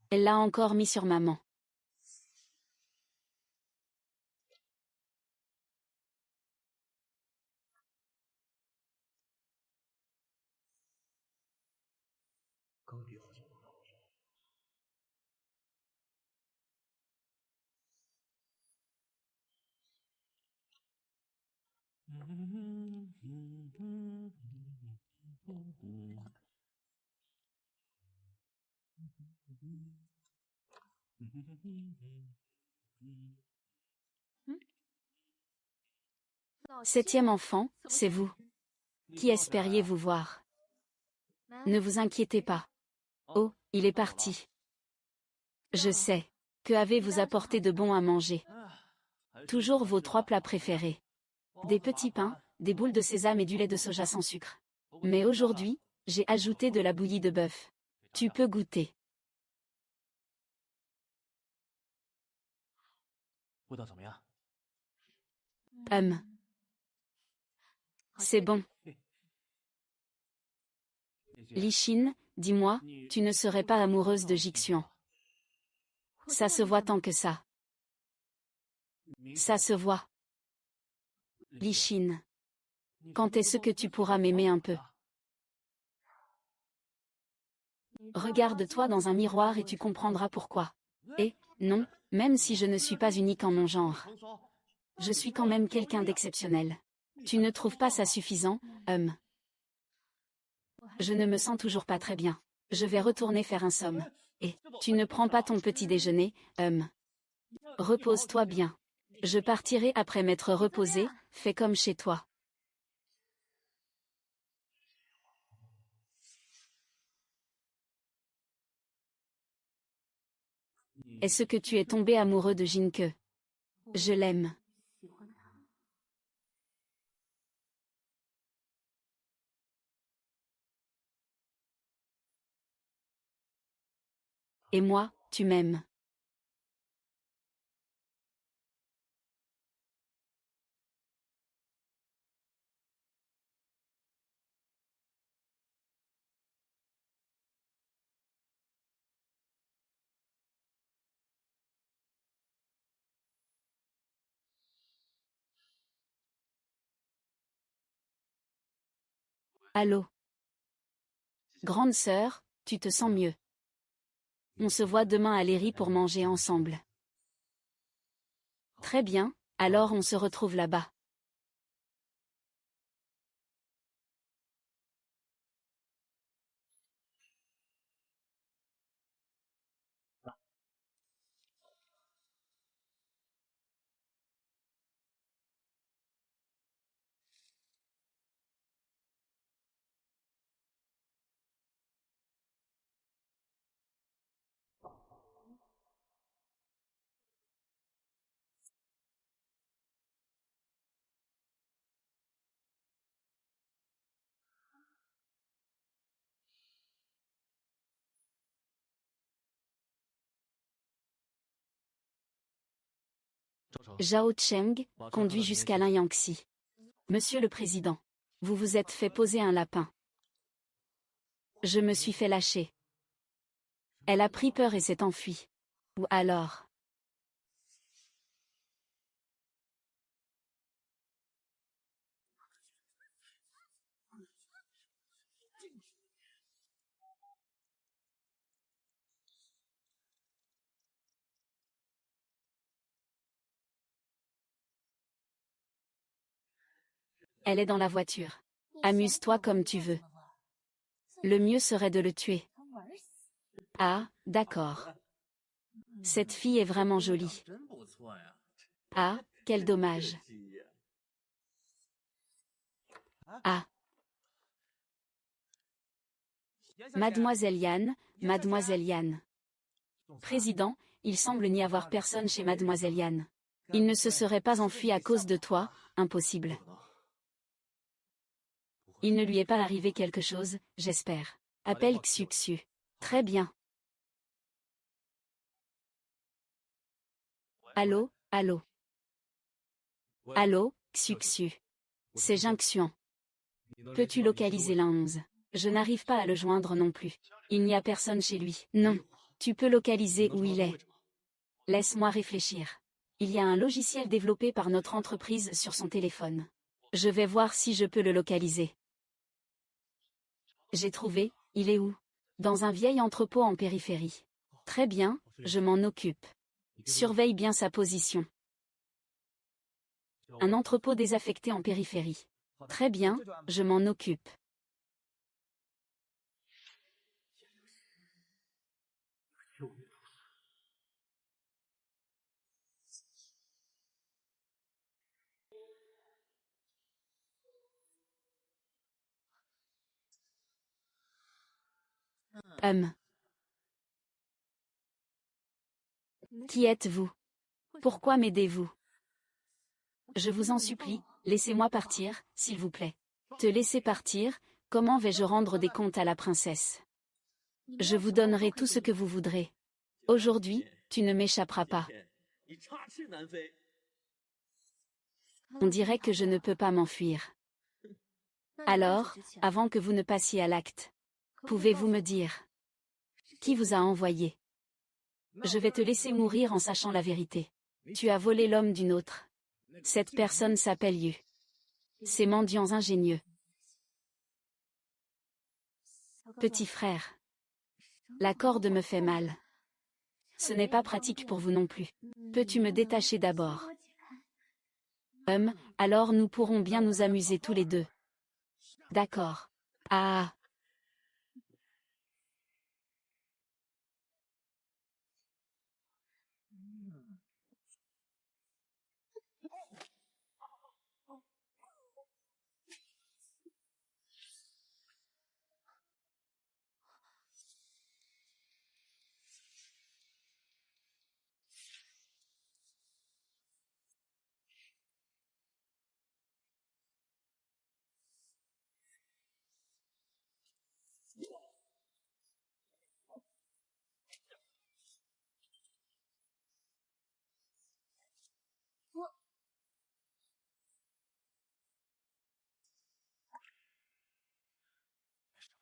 Elle l'a encore mis sur maman. Septième enfant, c'est vous. Qui espériez-vous voir? Ne vous inquiétez pas. Oh, il est parti. Je sais. Que avez-vous apporté de bon à manger? Toujours vos 3 plats préférés. Des petits pains, des boules de sésame et du lait de soja sans sucre. Mais aujourd'hui, j'ai ajouté de la bouillie de bœuf. Tu peux goûter. C'est bon. Li Xin, dis-moi, tu ne serais pas amoureuse de Jixuan? Ça se voit tant que ça. Ça se voit. Li Xin. Quand est-ce que tu pourras m'aimer un peu? Regarde-toi dans un miroir et tu comprendras pourquoi. Et, non, même si je ne suis pas unique en mon genre. Je suis quand même quelqu'un d'exceptionnel. Tu ne trouves pas ça suffisant, Je ne me sens toujours pas très bien. Je vais retourner faire un somme. Et, tu ne prends pas ton petit déjeuner, Repose-toi bien. Je partirai après m'être reposé, fais comme chez toi. Est-ce que tu es tombé amoureux de Jinke? Je l'aime. Et moi, tu m'aimes. Allô? Grande sœur, tu te sens mieux? On se voit demain à Léry pour manger ensemble. Très bien, alors on se retrouve là-bas. Zhao Cheng, conduit jusqu'à l'Inyangsy. Monsieur le Président, vous vous êtes fait poser un lapin. Je me suis fait lâcher. Elle a pris peur et s'est enfuie. Ou alors... Elle est dans la voiture. Amuse-toi comme tu veux. Le mieux serait de le tuer. Ah, d'accord. Cette fille est vraiment jolie. Ah, quel dommage. Ah. Mademoiselle Yan, Mademoiselle Yan. Président, il semble n'y avoir personne chez Mademoiselle Yan. Il ne se serait pas enfui à cause de toi, impossible. Il ne lui est pas arrivé quelque chose, j'espère. Appelle Xuxu. Très bien. Allô, allô. Allô, Xuxu. C'est Jinxian. Peux-tu localiser l'A11? Je n'arrive pas à le joindre non plus. Il n'y a personne chez lui. Non. Tu peux localiser où il est. Laisse-moi réfléchir. Il y a un logiciel développé par notre entreprise sur son téléphone. Je vais voir si je peux le localiser. J'ai trouvé, il est où? Dans un vieil entrepôt en périphérie. Très bien, je m'en occupe. Surveille bien sa position. Un entrepôt désaffecté en périphérie. Très bien, je m'en occupe. Qui êtes-vous? Pourquoi m'aidez-vous? Je vous en supplie, laissez-moi partir, s'il vous plaît. Te laisser partir, comment vais-je rendre des comptes à la princesse? Je vous donnerai tout ce que vous voudrez. Aujourd'hui, tu ne m'échapperas pas. On dirait que je ne peux pas m'enfuir. Alors, avant que vous ne passiez à l'acte, pouvez-vous me dire qui vous a envoyé? Je vais te laisser mourir en sachant la vérité. Tu as volé l'homme d'une autre. Cette personne s'appelle Yu. Ces mendiants ingénieux. Petit frère. La corde me fait mal. Ce n'est pas pratique pour vous non plus. Peux-tu me détacher d'abord? Alors nous pourrons bien nous amuser tous les deux. D'accord. Ah.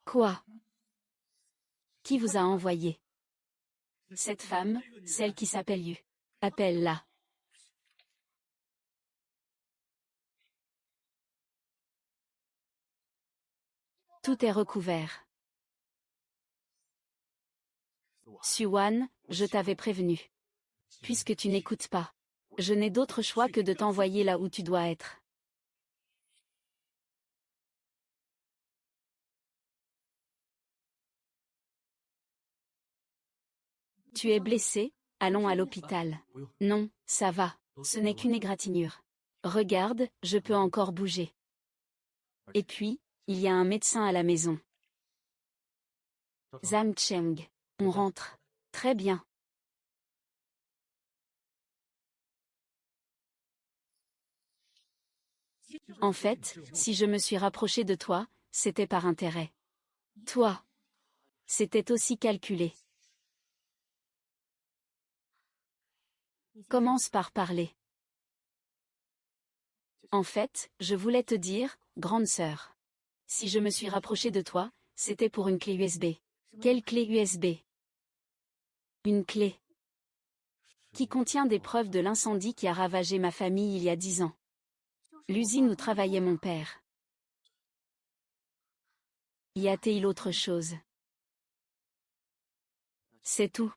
Quoi? Qui vous a envoyé? Cette femme, celle qui s'appelle Yu. Appelle-la. Tout est recouvert. Suwan, je t'avais prévenu. Puisque tu n'écoutes pas. Je n'ai d'autre choix que de t'envoyer là où tu dois être. Tu es blessé? Allons à l'hôpital. Non, ça va. Ce n'est qu'une égratignure. Regarde, je peux encore bouger. Et puis, il y a un médecin à la maison. Zhang Cheng. On rentre. Très bien. En fait, si je me suis rapproché de toi, c'était par intérêt. Toi. C'était aussi calculé. Commence par parler. En fait, je voulais te dire, grande sœur. Si je me suis rapproché de toi, c'était pour une clé USB. Quelle clé USB? Une clé qui contient des preuves de l'incendie qui a ravagé ma famille il y a 10 ans. L'usine où travaillait mon père. Y a-t-il autre chose? C'est tout.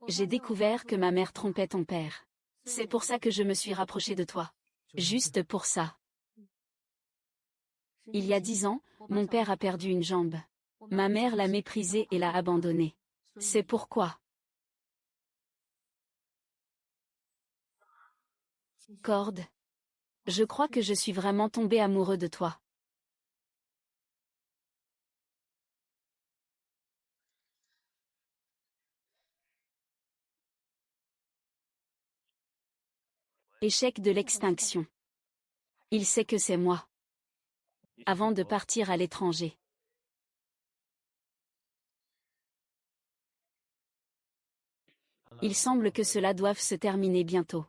J'ai découvert que ma mère trompait ton père. C'est pour ça que je me suis rapproché de toi. Juste pour ça. Il y a 10 ans, mon père a perdu une jambe. Ma mère l'a méprisé et l'a abandonné. C'est pourquoi. Corde. Je crois que je suis vraiment tombé amoureux de toi. Échec de l'extinction. Il sait que c'est moi. Avant de partir à l'étranger. Il semble que cela doive se terminer bientôt.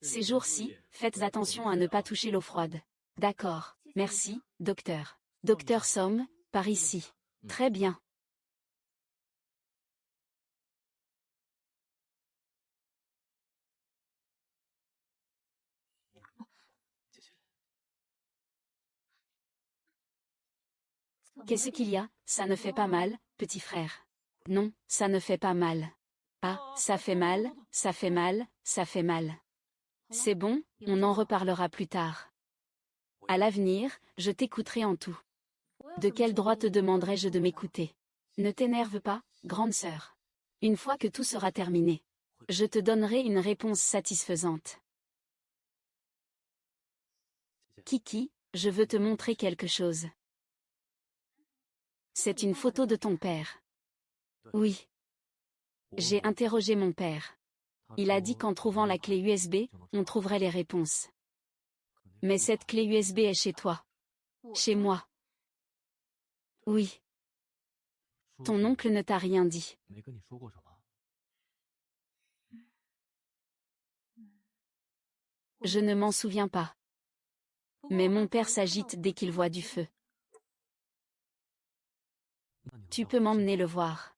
Ces jours-ci, faites attention à ne pas toucher l'eau froide. D'accord, merci, docteur. Docteur Somme, par ici. Très bien. Qu'est-ce qu'il y a? Ça ne fait pas mal, petit frère. Non, ça ne fait pas mal. Ah, ça fait mal, ça fait mal, ça fait mal. C'est bon, on en reparlera plus tard. À l'avenir, je t'écouterai en tout. De quel droit te demanderai-je de m'écouter? Ne t'énerve pas, grande sœur. Une fois que tout sera terminé, je te donnerai une réponse satisfaisante. Kiki, je veux te montrer quelque chose. C'est une photo de ton père. Oui. J'ai interrogé mon père. Il a dit qu'en trouvant la clé USB, on trouverait les réponses. Mais cette clé USB est chez toi. Chez moi. Oui. Ton oncle ne t'a rien dit. Je ne m'en souviens pas. Mais mon père s'agite dès qu'il voit du feu. Tu peux m'emmener le voir.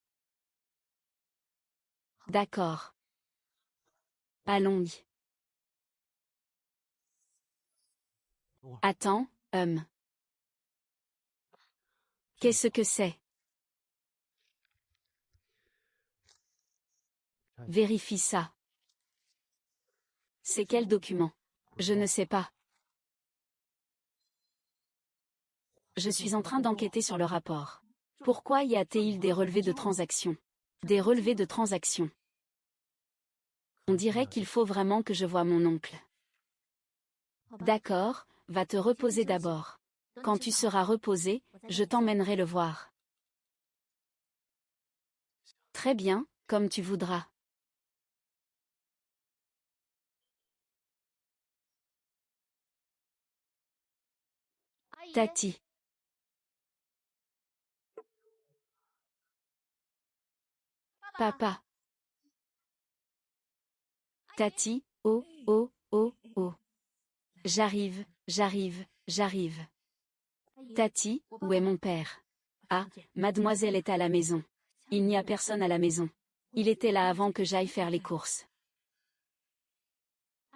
D'accord. Allons-y. Attends, Qu'est-ce que c'est? Vérifie ça. C'est quel document? Je ne sais pas. Je suis en train d'enquêter sur le rapport. Pourquoi y a-t-il des relevés de transactions? Des relevés de transactions. On dirait qu'il faut vraiment que je voie mon oncle. D'accord, va te reposer d'abord. Quand tu seras reposé, je t'emmènerai le voir. Très bien, comme tu voudras. Tati. Papa. Tati, oh, oh, oh, oh. J'arrive, j'arrive, j'arrive. Tati, où est mon père? Ah, mademoiselle est à la maison. Il n'y a personne à la maison. Il était là avant que j'aille faire les courses.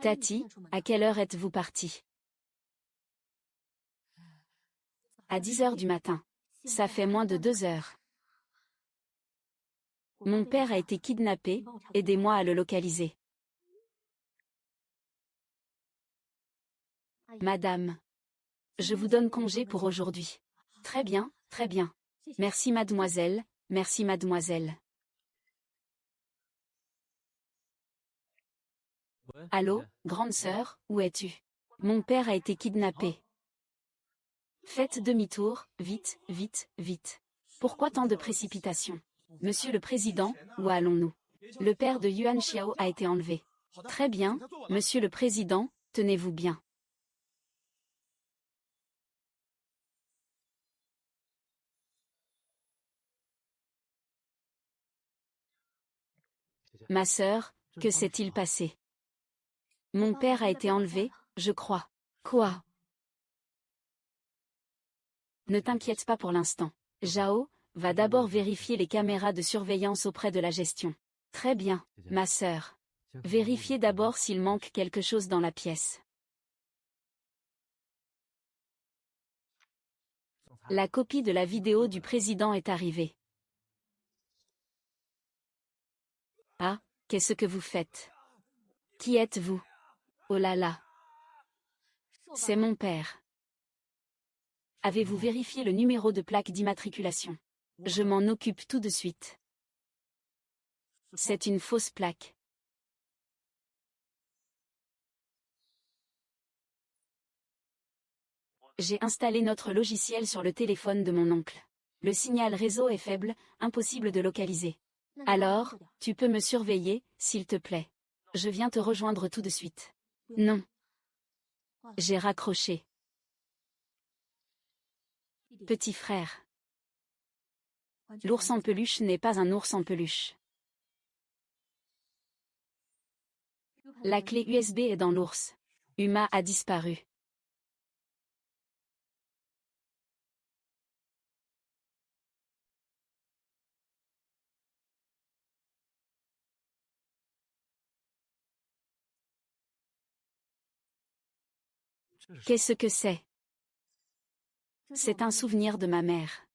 Tati, à quelle heure êtes-vous parti? À 10 heures du matin. Ça fait moins de 2 heures. Mon père a été kidnappé, aidez-moi à le localiser. Madame. Je vous donne congé pour aujourd'hui. Très bien, très bien. Merci mademoiselle, merci mademoiselle. Allô, grande sœur, où es-tu? Mon père a été kidnappé. Faites demi-tour, vite, vite, vite. Pourquoi tant de précipitation? Monsieur le Président, où allons-nous? Le père de Yuan Xiao a été enlevé. Très bien, Monsieur le Président, tenez-vous bien. Ma sœur, que s'est-il passé? Mon père a été enlevé, je crois. Quoi? Ne t'inquiète pas pour l'instant. Zhao, va d'abord vérifier les caméras de surveillance auprès de la gestion. Très bien, ma sœur. Vérifiez d'abord s'il manque quelque chose dans la pièce. La copie de la vidéo du président est arrivée. Ah, qu'est-ce que vous faites? Qui êtes-vous? Oh là là. C'est mon père. Avez-vous vérifié le numéro de plaque d'immatriculation? Je m'en occupe tout de suite. C'est une fausse plaque. J'ai installé notre logiciel sur le téléphone de mon oncle. Le signal réseau est faible, impossible de localiser. Alors, tu peux me surveiller, s'il te plaît. Je viens te rejoindre tout de suite. Non. J'ai raccroché. Petit frère. L'ours en peluche n'est pas un ours en peluche. La clé USB est dans l'ours. Uma a disparu. Qu'est-ce que c'est? C'est un souvenir de ma mère.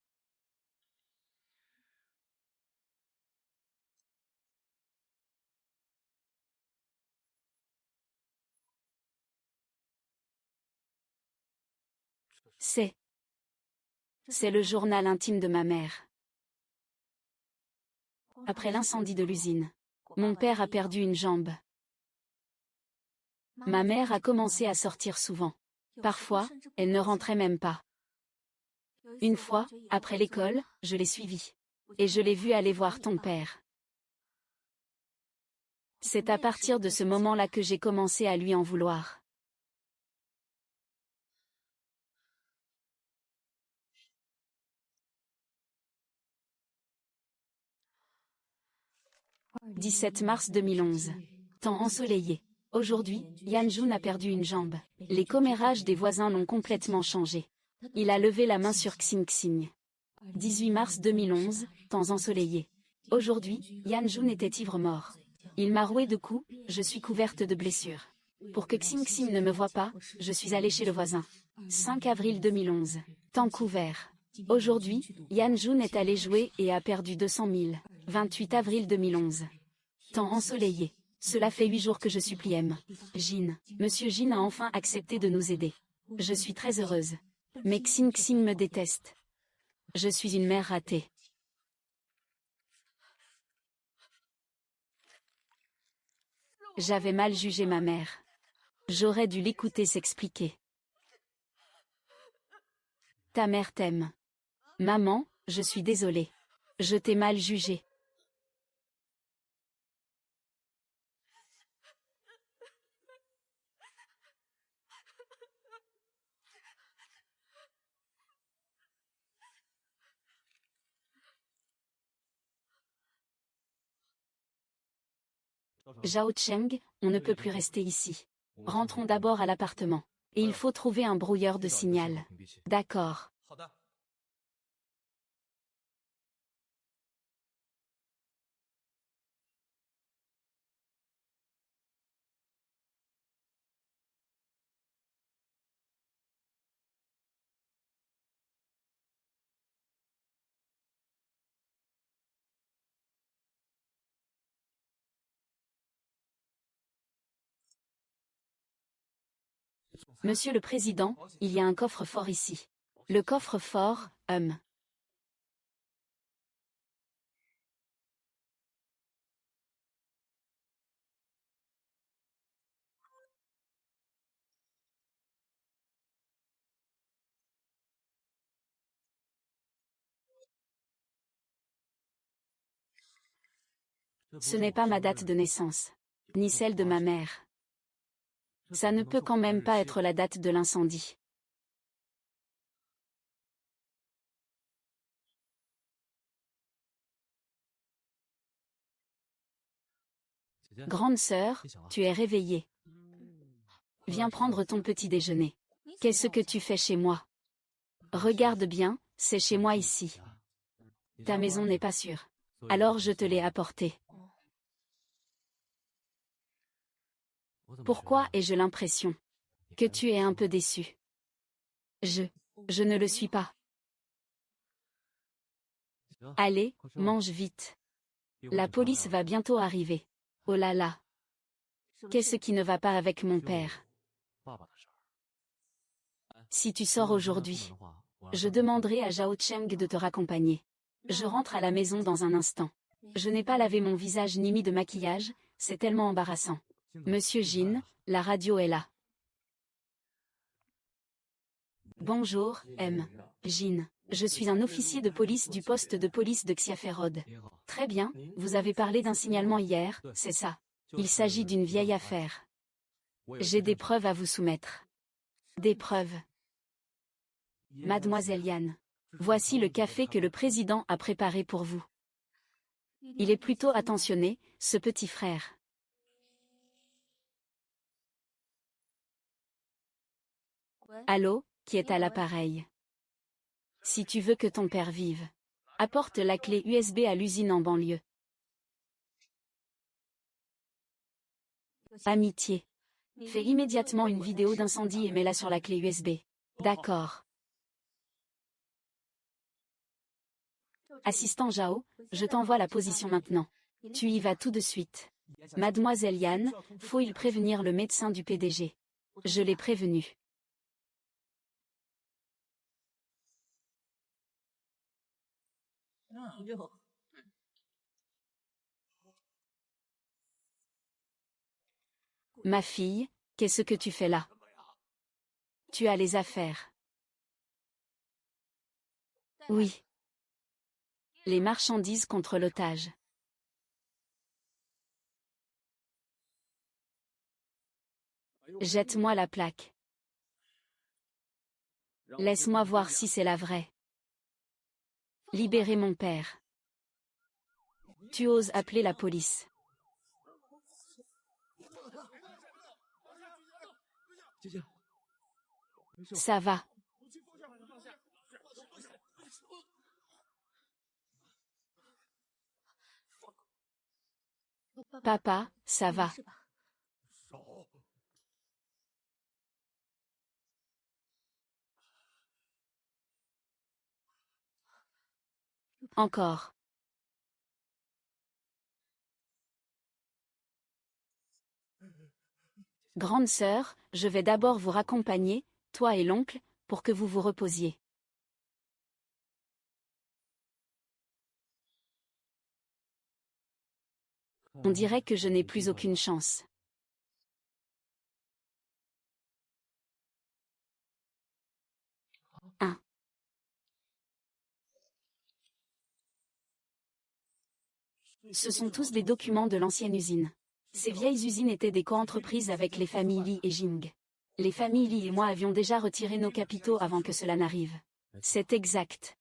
C'est le journal intime de ma mère. Après l'incendie de l'usine, mon père a perdu une jambe. Ma mère a commencé à sortir souvent. Parfois, elle ne rentrait même pas. Une fois, après l'école, je l'ai suivie. Et je l'ai vue aller voir ton père. C'est à partir de ce moment-là que j'ai commencé à lui en vouloir. « 17 mars 2011. Temps ensoleillé. Aujourd'hui, Yanjun a perdu une jambe. Les commérages des voisins l'ont complètement changé. Il a levé la main sur Xing Xing. 18 mars 2011, temps ensoleillé. Aujourd'hui, Yanjun était ivre-mort. Il m'a roué de coups, je suis couverte de blessures. Pour que Xing Xing ne me voie pas, je suis allée chez le voisin. 5 avril 2011. Temps couvert. Aujourd'hui, Yan Jun est allé jouer et a perdu 200 000. 28 avril 2011. Temps ensoleillé. Cela fait 8 jours que je supplie M. Jin. Monsieur Jin a enfin accepté de nous aider. Je suis très heureuse. Mais Xing Xing me déteste. Je suis une mère ratée. J'avais mal jugé ma mère. J'aurais dû l'écouter s'expliquer. Ta mère t'aime. Maman, je suis désolée. Je t'ai mal jugé. Zhao Cheng, on ne peut plus rester ici. Rentrons d'abord à l'appartement. Et il faut trouver un brouilleur de signal. D'accord. Monsieur le Président, il y a un coffre-fort ici. Le coffre-fort, Ce n'est pas ma date de naissance. Ni celle de ma mère. Ça ne peut quand même pas être la date de l'incendie. Grande sœur, tu es réveillée. Viens prendre ton petit déjeuner. Qu'est-ce que tu fais chez moi? Regarde bien, c'est chez moi ici. Ta maison n'est pas sûre. Alors je te l'ai apportée. Pourquoi ai-je l'impression que tu es un peu déçu? Je ne le suis pas. Allez, mange vite. La police va bientôt arriver. Oh là là. Qu'est-ce qui ne va pas avec mon père? Si tu sors aujourd'hui, je demanderai à Zhao Cheng de te raccompagner. Je rentre à la maison dans un instant. Je n'ai pas lavé mon visage ni mis de maquillage, c'est tellement embarrassant. Monsieur Jin, la radio est là. Bonjour, M. Jin. Je suis un officier de police du poste de police de Xiaferod. Très bien, vous avez parlé d'un signalement hier, c'est ça. Il s'agit d'une vieille affaire. J'ai des preuves à vous soumettre. Des preuves. Mademoiselle Yan. Voici le café que le président a préparé pour vous. Il est plutôt attentionné, ce petit frère. Allô, qui est à l'appareil? Si tu veux que ton père vive, apporte la clé USB à l'usine en banlieue. Amitié. Fais immédiatement une vidéo d'incendie et mets-la sur la clé USB. D'accord. Assistant Zhao, je t'envoie la position maintenant. Tu y vas tout de suite. Mademoiselle Yan, faut-il prévenir le médecin du PDG? Je l'ai prévenu. Ma fille, qu'est-ce que tu fais là? Tu as les affaires. Oui. Les marchandises contre l'otage. Jette-moi la plaque. Laisse-moi voir si c'est la vraie. Libérez mon père. Tu oses appeler la police. Ça va. Papa, ça va. Encore. Grande sœur, je vais d'abord vous raccompagner, toi et l'oncle, pour que vous vous reposiez. On dirait que je n'ai plus aucune chance. Ce sont tous des documents de l'ancienne usine. Ces vieilles usines étaient des co-entreprises avec les familles Li et Jing. Les familles Li et moi avions déjà retiré nos capitaux avant que cela n'arrive. C'est exact.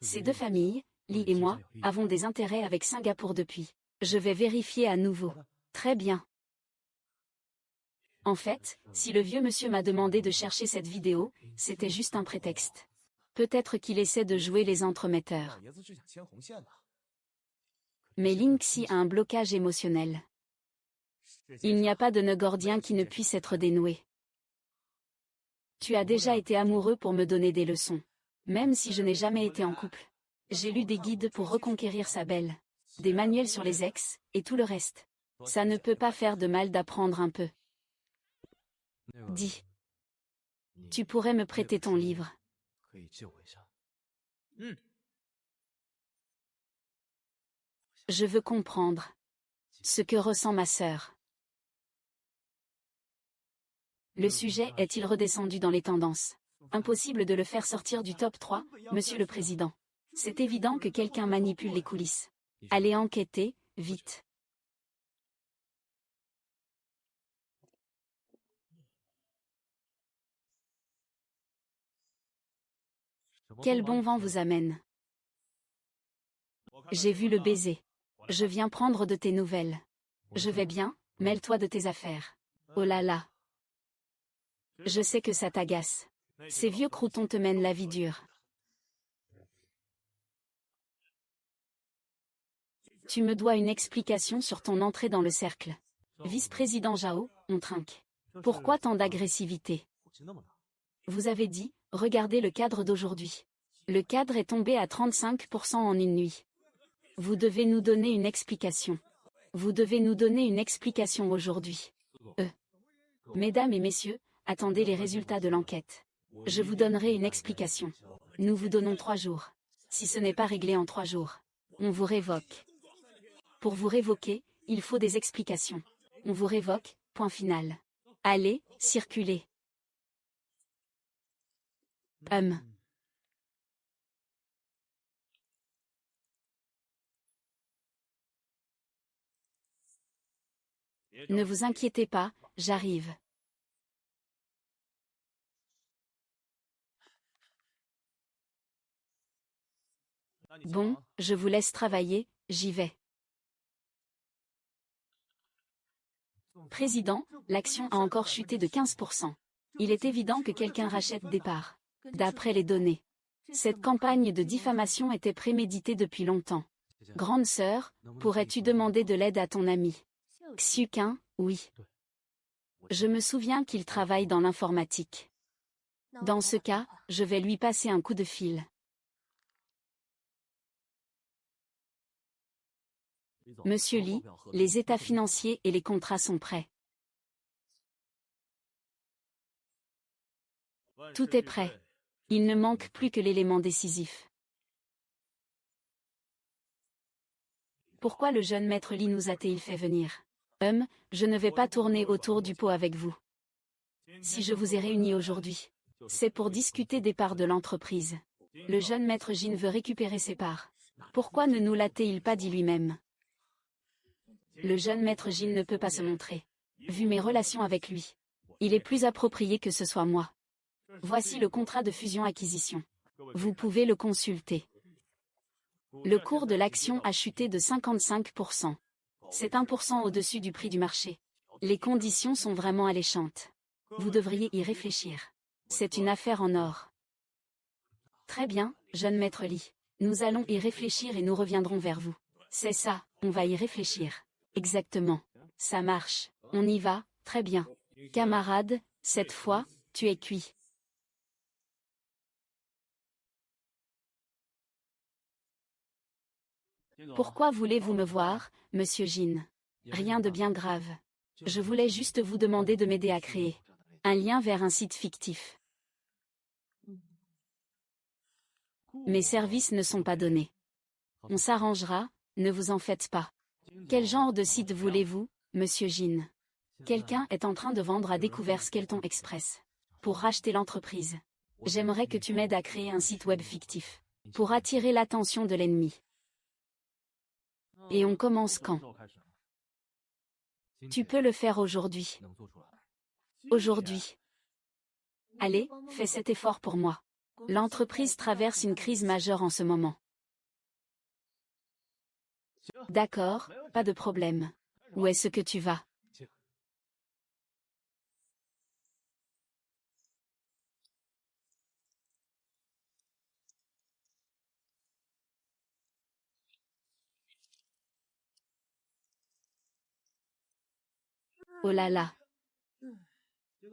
Ces deux familles, Li et moi, avons des intérêts avec Singapour depuis. Je vais vérifier à nouveau. Très bien. En fait, si le vieux monsieur m'a demandé de chercher cette vidéo, c'était juste un prétexte. Peut-être qu'il essaie de jouer les entremetteurs. Mais Lingxi a un blocage émotionnel. Il n'y a pas de nœud gordien qui ne puisse être dénoué. Tu as déjà été amoureux pour me donner des leçons. Même si je n'ai jamais été en couple. J'ai lu des guides pour reconquérir sa belle. Des manuels sur les ex, et tout le reste. Ça ne peut pas faire de mal d'apprendre un peu. Dis. Tu pourrais me prêter ton livre. Je veux comprendre ce que ressent ma sœur. Le sujet est-il redescendu dans les tendances? Impossible de le faire sortir du top 3, Monsieur le Président. C'est évident que quelqu'un manipule les coulisses. Allez enquêter, vite. Quel bon vent vous amène? J'ai vu le baiser. Je viens prendre de tes nouvelles. Je vais bien, mêle-toi de tes affaires. Oh là là. Je sais que ça t'agace. Ces vieux croutons te mènent la vie dure. Tu me dois une explication sur ton entrée dans le cercle. Vice-président Zhao, on trinque. Pourquoi tant d'agressivité? Vous avez dit, regardez le cadre d'aujourd'hui. Le cadre est tombé à 35% en une nuit. Vous devez nous donner une explication. Vous devez nous donner une explication aujourd'hui. Mesdames et messieurs, attendez les résultats de l'enquête. Je vous donnerai une explication. Nous vous donnons 3 jours. Si ce n'est pas réglé en 3 jours, on vous révoque. Pour vous révoquer, il faut des explications. On vous révoque, point final. Allez, circulez. Ne vous inquiétez pas, j'arrive. Bon, je vous laisse travailler, j'y vais. Président, l'action a encore chuté de 15%. Il est évident que quelqu'un rachète des parts. D'après les données. Cette campagne de diffamation était préméditée depuis longtemps. Grande sœur, pourrais-tu demander de l'aide à ton ami? Xiuqin, oui. Je me souviens qu'il travaille dans l'informatique. Dans ce cas, je vais lui passer un coup de fil. Monsieur Li, les états financiers et les contrats sont prêts. Tout est prêt. Il ne manque plus que l'élément décisif. Pourquoi le jeune maître Li nous a-t-il fait venir? Je ne vais pas tourner autour du pot avec vous. Si je vous ai réunis aujourd'hui, c'est pour discuter des parts de l'entreprise. Le jeune maître Jin veut récupérer ses parts. Pourquoi ne nous l'a-t-il pas dit lui-même? Le jeune maître Jin ne peut pas se montrer. Vu mes relations avec lui, il est plus approprié que ce soit moi. Voici le contrat de fusion-acquisition. Vous pouvez le consulter. Le cours de l'action a chuté de 55%. C'est 1% au-dessus du prix du marché. Les conditions sont vraiment alléchantes. Vous devriez y réfléchir. C'est une affaire en or. Très bien, jeune maître Li. Nous allons y réfléchir et nous reviendrons vers vous. C'est ça, on va y réfléchir. Exactement. Ça marche. On y va, très bien. Camarade, cette fois, tu es cuit. Pourquoi voulez-vous me voir, monsieur Jin? Rien de bien grave. Je voulais juste vous demander de m'aider à créer un lien vers un site fictif. Mes services ne sont pas donnés. On s'arrangera, ne vous en faites pas. Quel genre de site voulez-vous, monsieur Jin? Quelqu'un est en train de vendre à découvert Skeleton Express pour racheter l'entreprise. J'aimerais que tu m'aides à créer un site web fictif pour attirer l'attention de l'ennemi. Et on commence quand? Tu peux le faire aujourd'hui. Aujourd'hui. Allez, fais cet effort pour moi. L'entreprise traverse une crise majeure en ce moment. D'accord, pas de problème. Où est-ce que tu vas? Oh là là.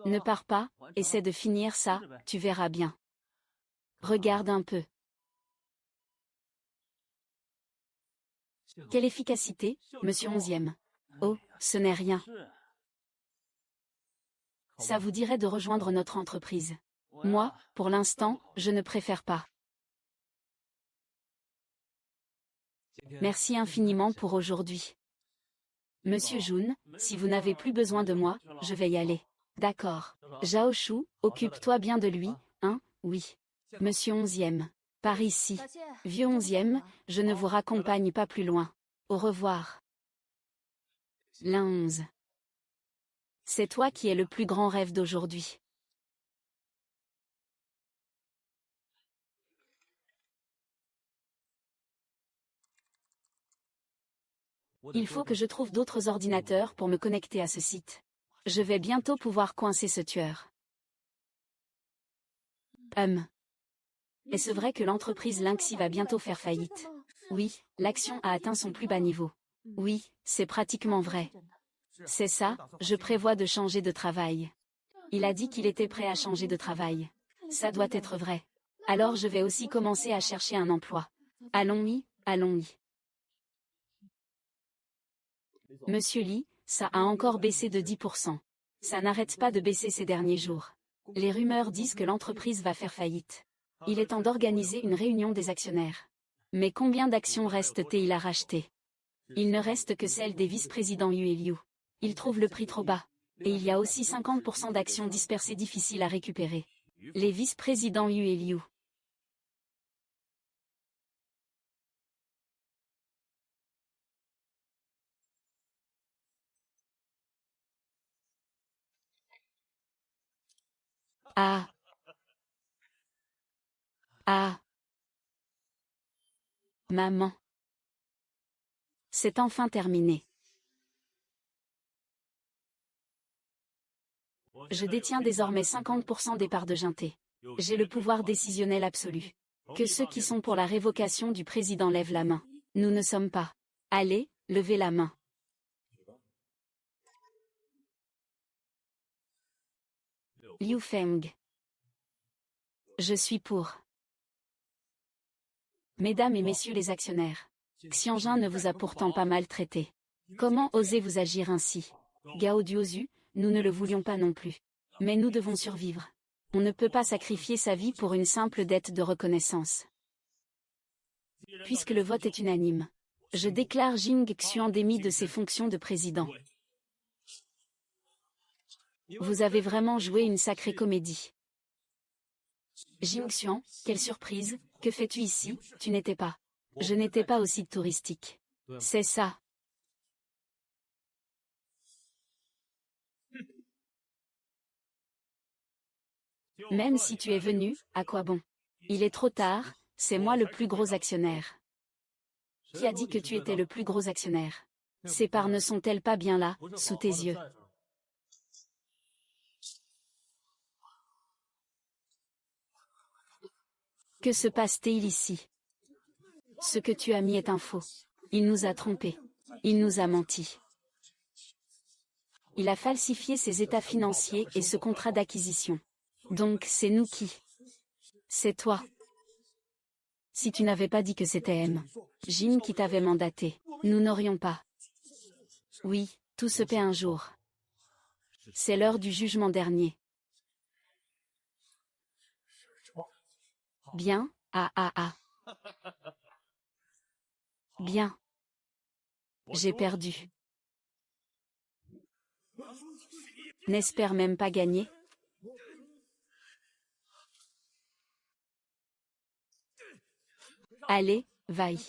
Ne pars pas, essaie de finir ça, tu verras bien. Regarde un peu. Quelle efficacité, monsieur 11e. Oh, ce n'est rien. Ça vous dirait de rejoindre notre entreprise? Moi, pour l'instant, je ne préfère pas. Merci infiniment pour aujourd'hui. Monsieur Jun, si vous n'avez plus besoin de moi, je vais y aller. D'accord. Zhao Shu, occupe-toi bien de lui, hein? Oui. Monsieur 11e. Par ici. Vieux 11e, je ne vous raccompagne pas plus loin. Au revoir. L'un 11. C'est toi qui es le plus grand rêve d'aujourd'hui. Il faut que je trouve d'autres ordinateurs pour me connecter à ce site. Je vais bientôt pouvoir coincer ce tueur. Est-ce vrai que l'entreprise Lynxi va bientôt faire faillite? Oui, l'action a atteint son plus bas niveau. Oui, c'est pratiquement vrai. C'est ça, je prévois de changer de travail. Il a dit qu'il était prêt à changer de travail. Ça doit être vrai. Alors je vais aussi commencer à chercher un emploi. Allons-y, allons-y. Monsieur Lee, ça a encore baissé de 10%. Ça n'arrête pas de baisser ces derniers jours. Les rumeurs disent que l'entreprise va faire faillite. Il est temps d'organiser une réunion des actionnaires. Mais combien d'actions restent-ils à racheter? Il ne reste que celle des vice-présidents Yu et Liu. Ils trouvent le prix trop bas. Et il y a aussi 50% d'actions dispersées difficiles à récupérer. Les vice-présidents Yu et Liu. Ah. Ah. Maman. C'est enfin terminé. Je détiens désormais 50% des parts de Jinté. J'ai le pouvoir décisionnel absolu. Que ceux qui sont pour la révocation du président lèvent la main. Nous ne sommes pas. Allez, levez la main. Liu Feng. Je suis pour. Mesdames et messieurs les actionnaires. Xianjin ne vous a pourtant pas maltraité. Comment osez-vous agir ainsi? Gao Duozu, nous ne le voulions pas non plus. Mais nous devons survivre. On ne peut pas sacrifier sa vie pour une simple dette de reconnaissance. Puisque le vote est unanime, je déclare Jing Xian démis de ses fonctions de président. Vous avez vraiment joué une sacrée comédie. Jing Xian, quelle surprise, que fais-tu ici? Tu n'étais pas. Je n'étais pas au site touristique. C'est ça. Même si tu es venu, à quoi bon? Il est trop tard, c'est moi le plus gros actionnaire. Qui a dit que tu étais le plus gros actionnaire? Ces parts ne sont-elles pas bien là, sous tes yeux? Que se passe-t-il ici? Ce que tu as mis est un faux. Il nous a trompés. Il nous a menti. Il a falsifié ses états financiers et ce contrat d'acquisition. Donc c'est nous qui? C'est toi. Si tu n'avais pas dit que c'était M. Jin qui t'avait mandaté, nous n'aurions pas. Oui, tout se paie un jour. C'est l'heure du jugement dernier. Bien, Bien. J'ai perdu. N'espère même pas gagner. Allez, vaille.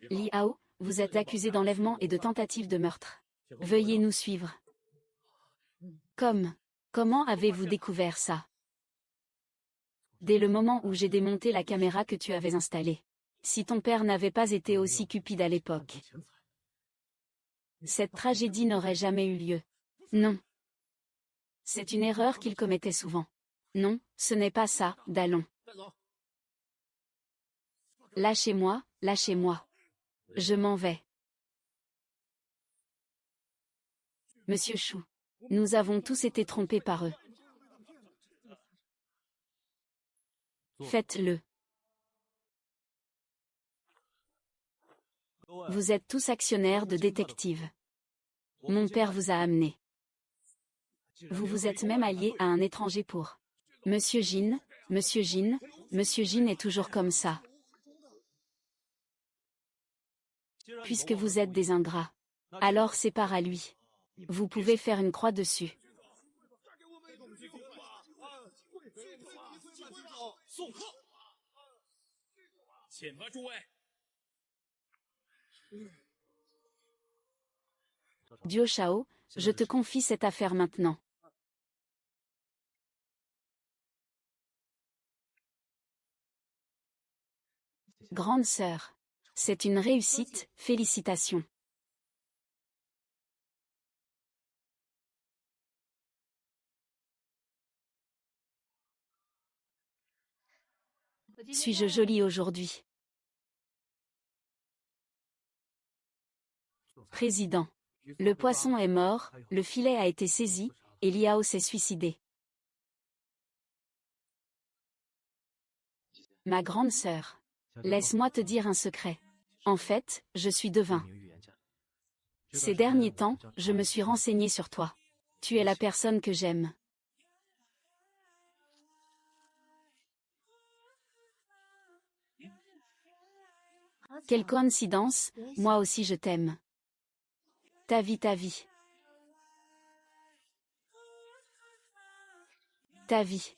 Liao, vous êtes accusé d'enlèvement et de tentative de meurtre. Veuillez nous suivre. Comment avez-vous découvert ça? Dès le moment où j'ai démonté la caméra que tu avais installée. Si ton père n'avait pas été aussi cupide à l'époque, cette tragédie n'aurait jamais eu lieu. Non. C'est une erreur qu'il commettait souvent. Non, ce n'est pas ça, Dallon. Lâchez-moi, lâchez-moi. Je m'en vais. Monsieur Chou. Nous avons tous été trompés par eux. Faites-le. Vous êtes tous actionnaires de détectives. Mon père vous a amené. Vous vous êtes même allié à un étranger pour. Monsieur Jin est toujours comme ça. Puisque vous êtes des ingrats. Alors c'est part à lui. Vous pouvez faire une croix dessus. Dio Shao, je te confie cette affaire maintenant. Grande sœur. C'est une réussite, félicitations. Suis-je jolie aujourd'hui? Président. Le poisson est mort, le filet a été saisi, et Liao s'est suicidé. Ma grande sœur. Laisse-moi te dire un secret. En fait, je suis devin. Ces derniers temps, je me suis renseignée sur toi. Tu es la personne que j'aime. Quelle coïncidence, moi aussi je t'aime. Ta vie, ta vie. Ta vie.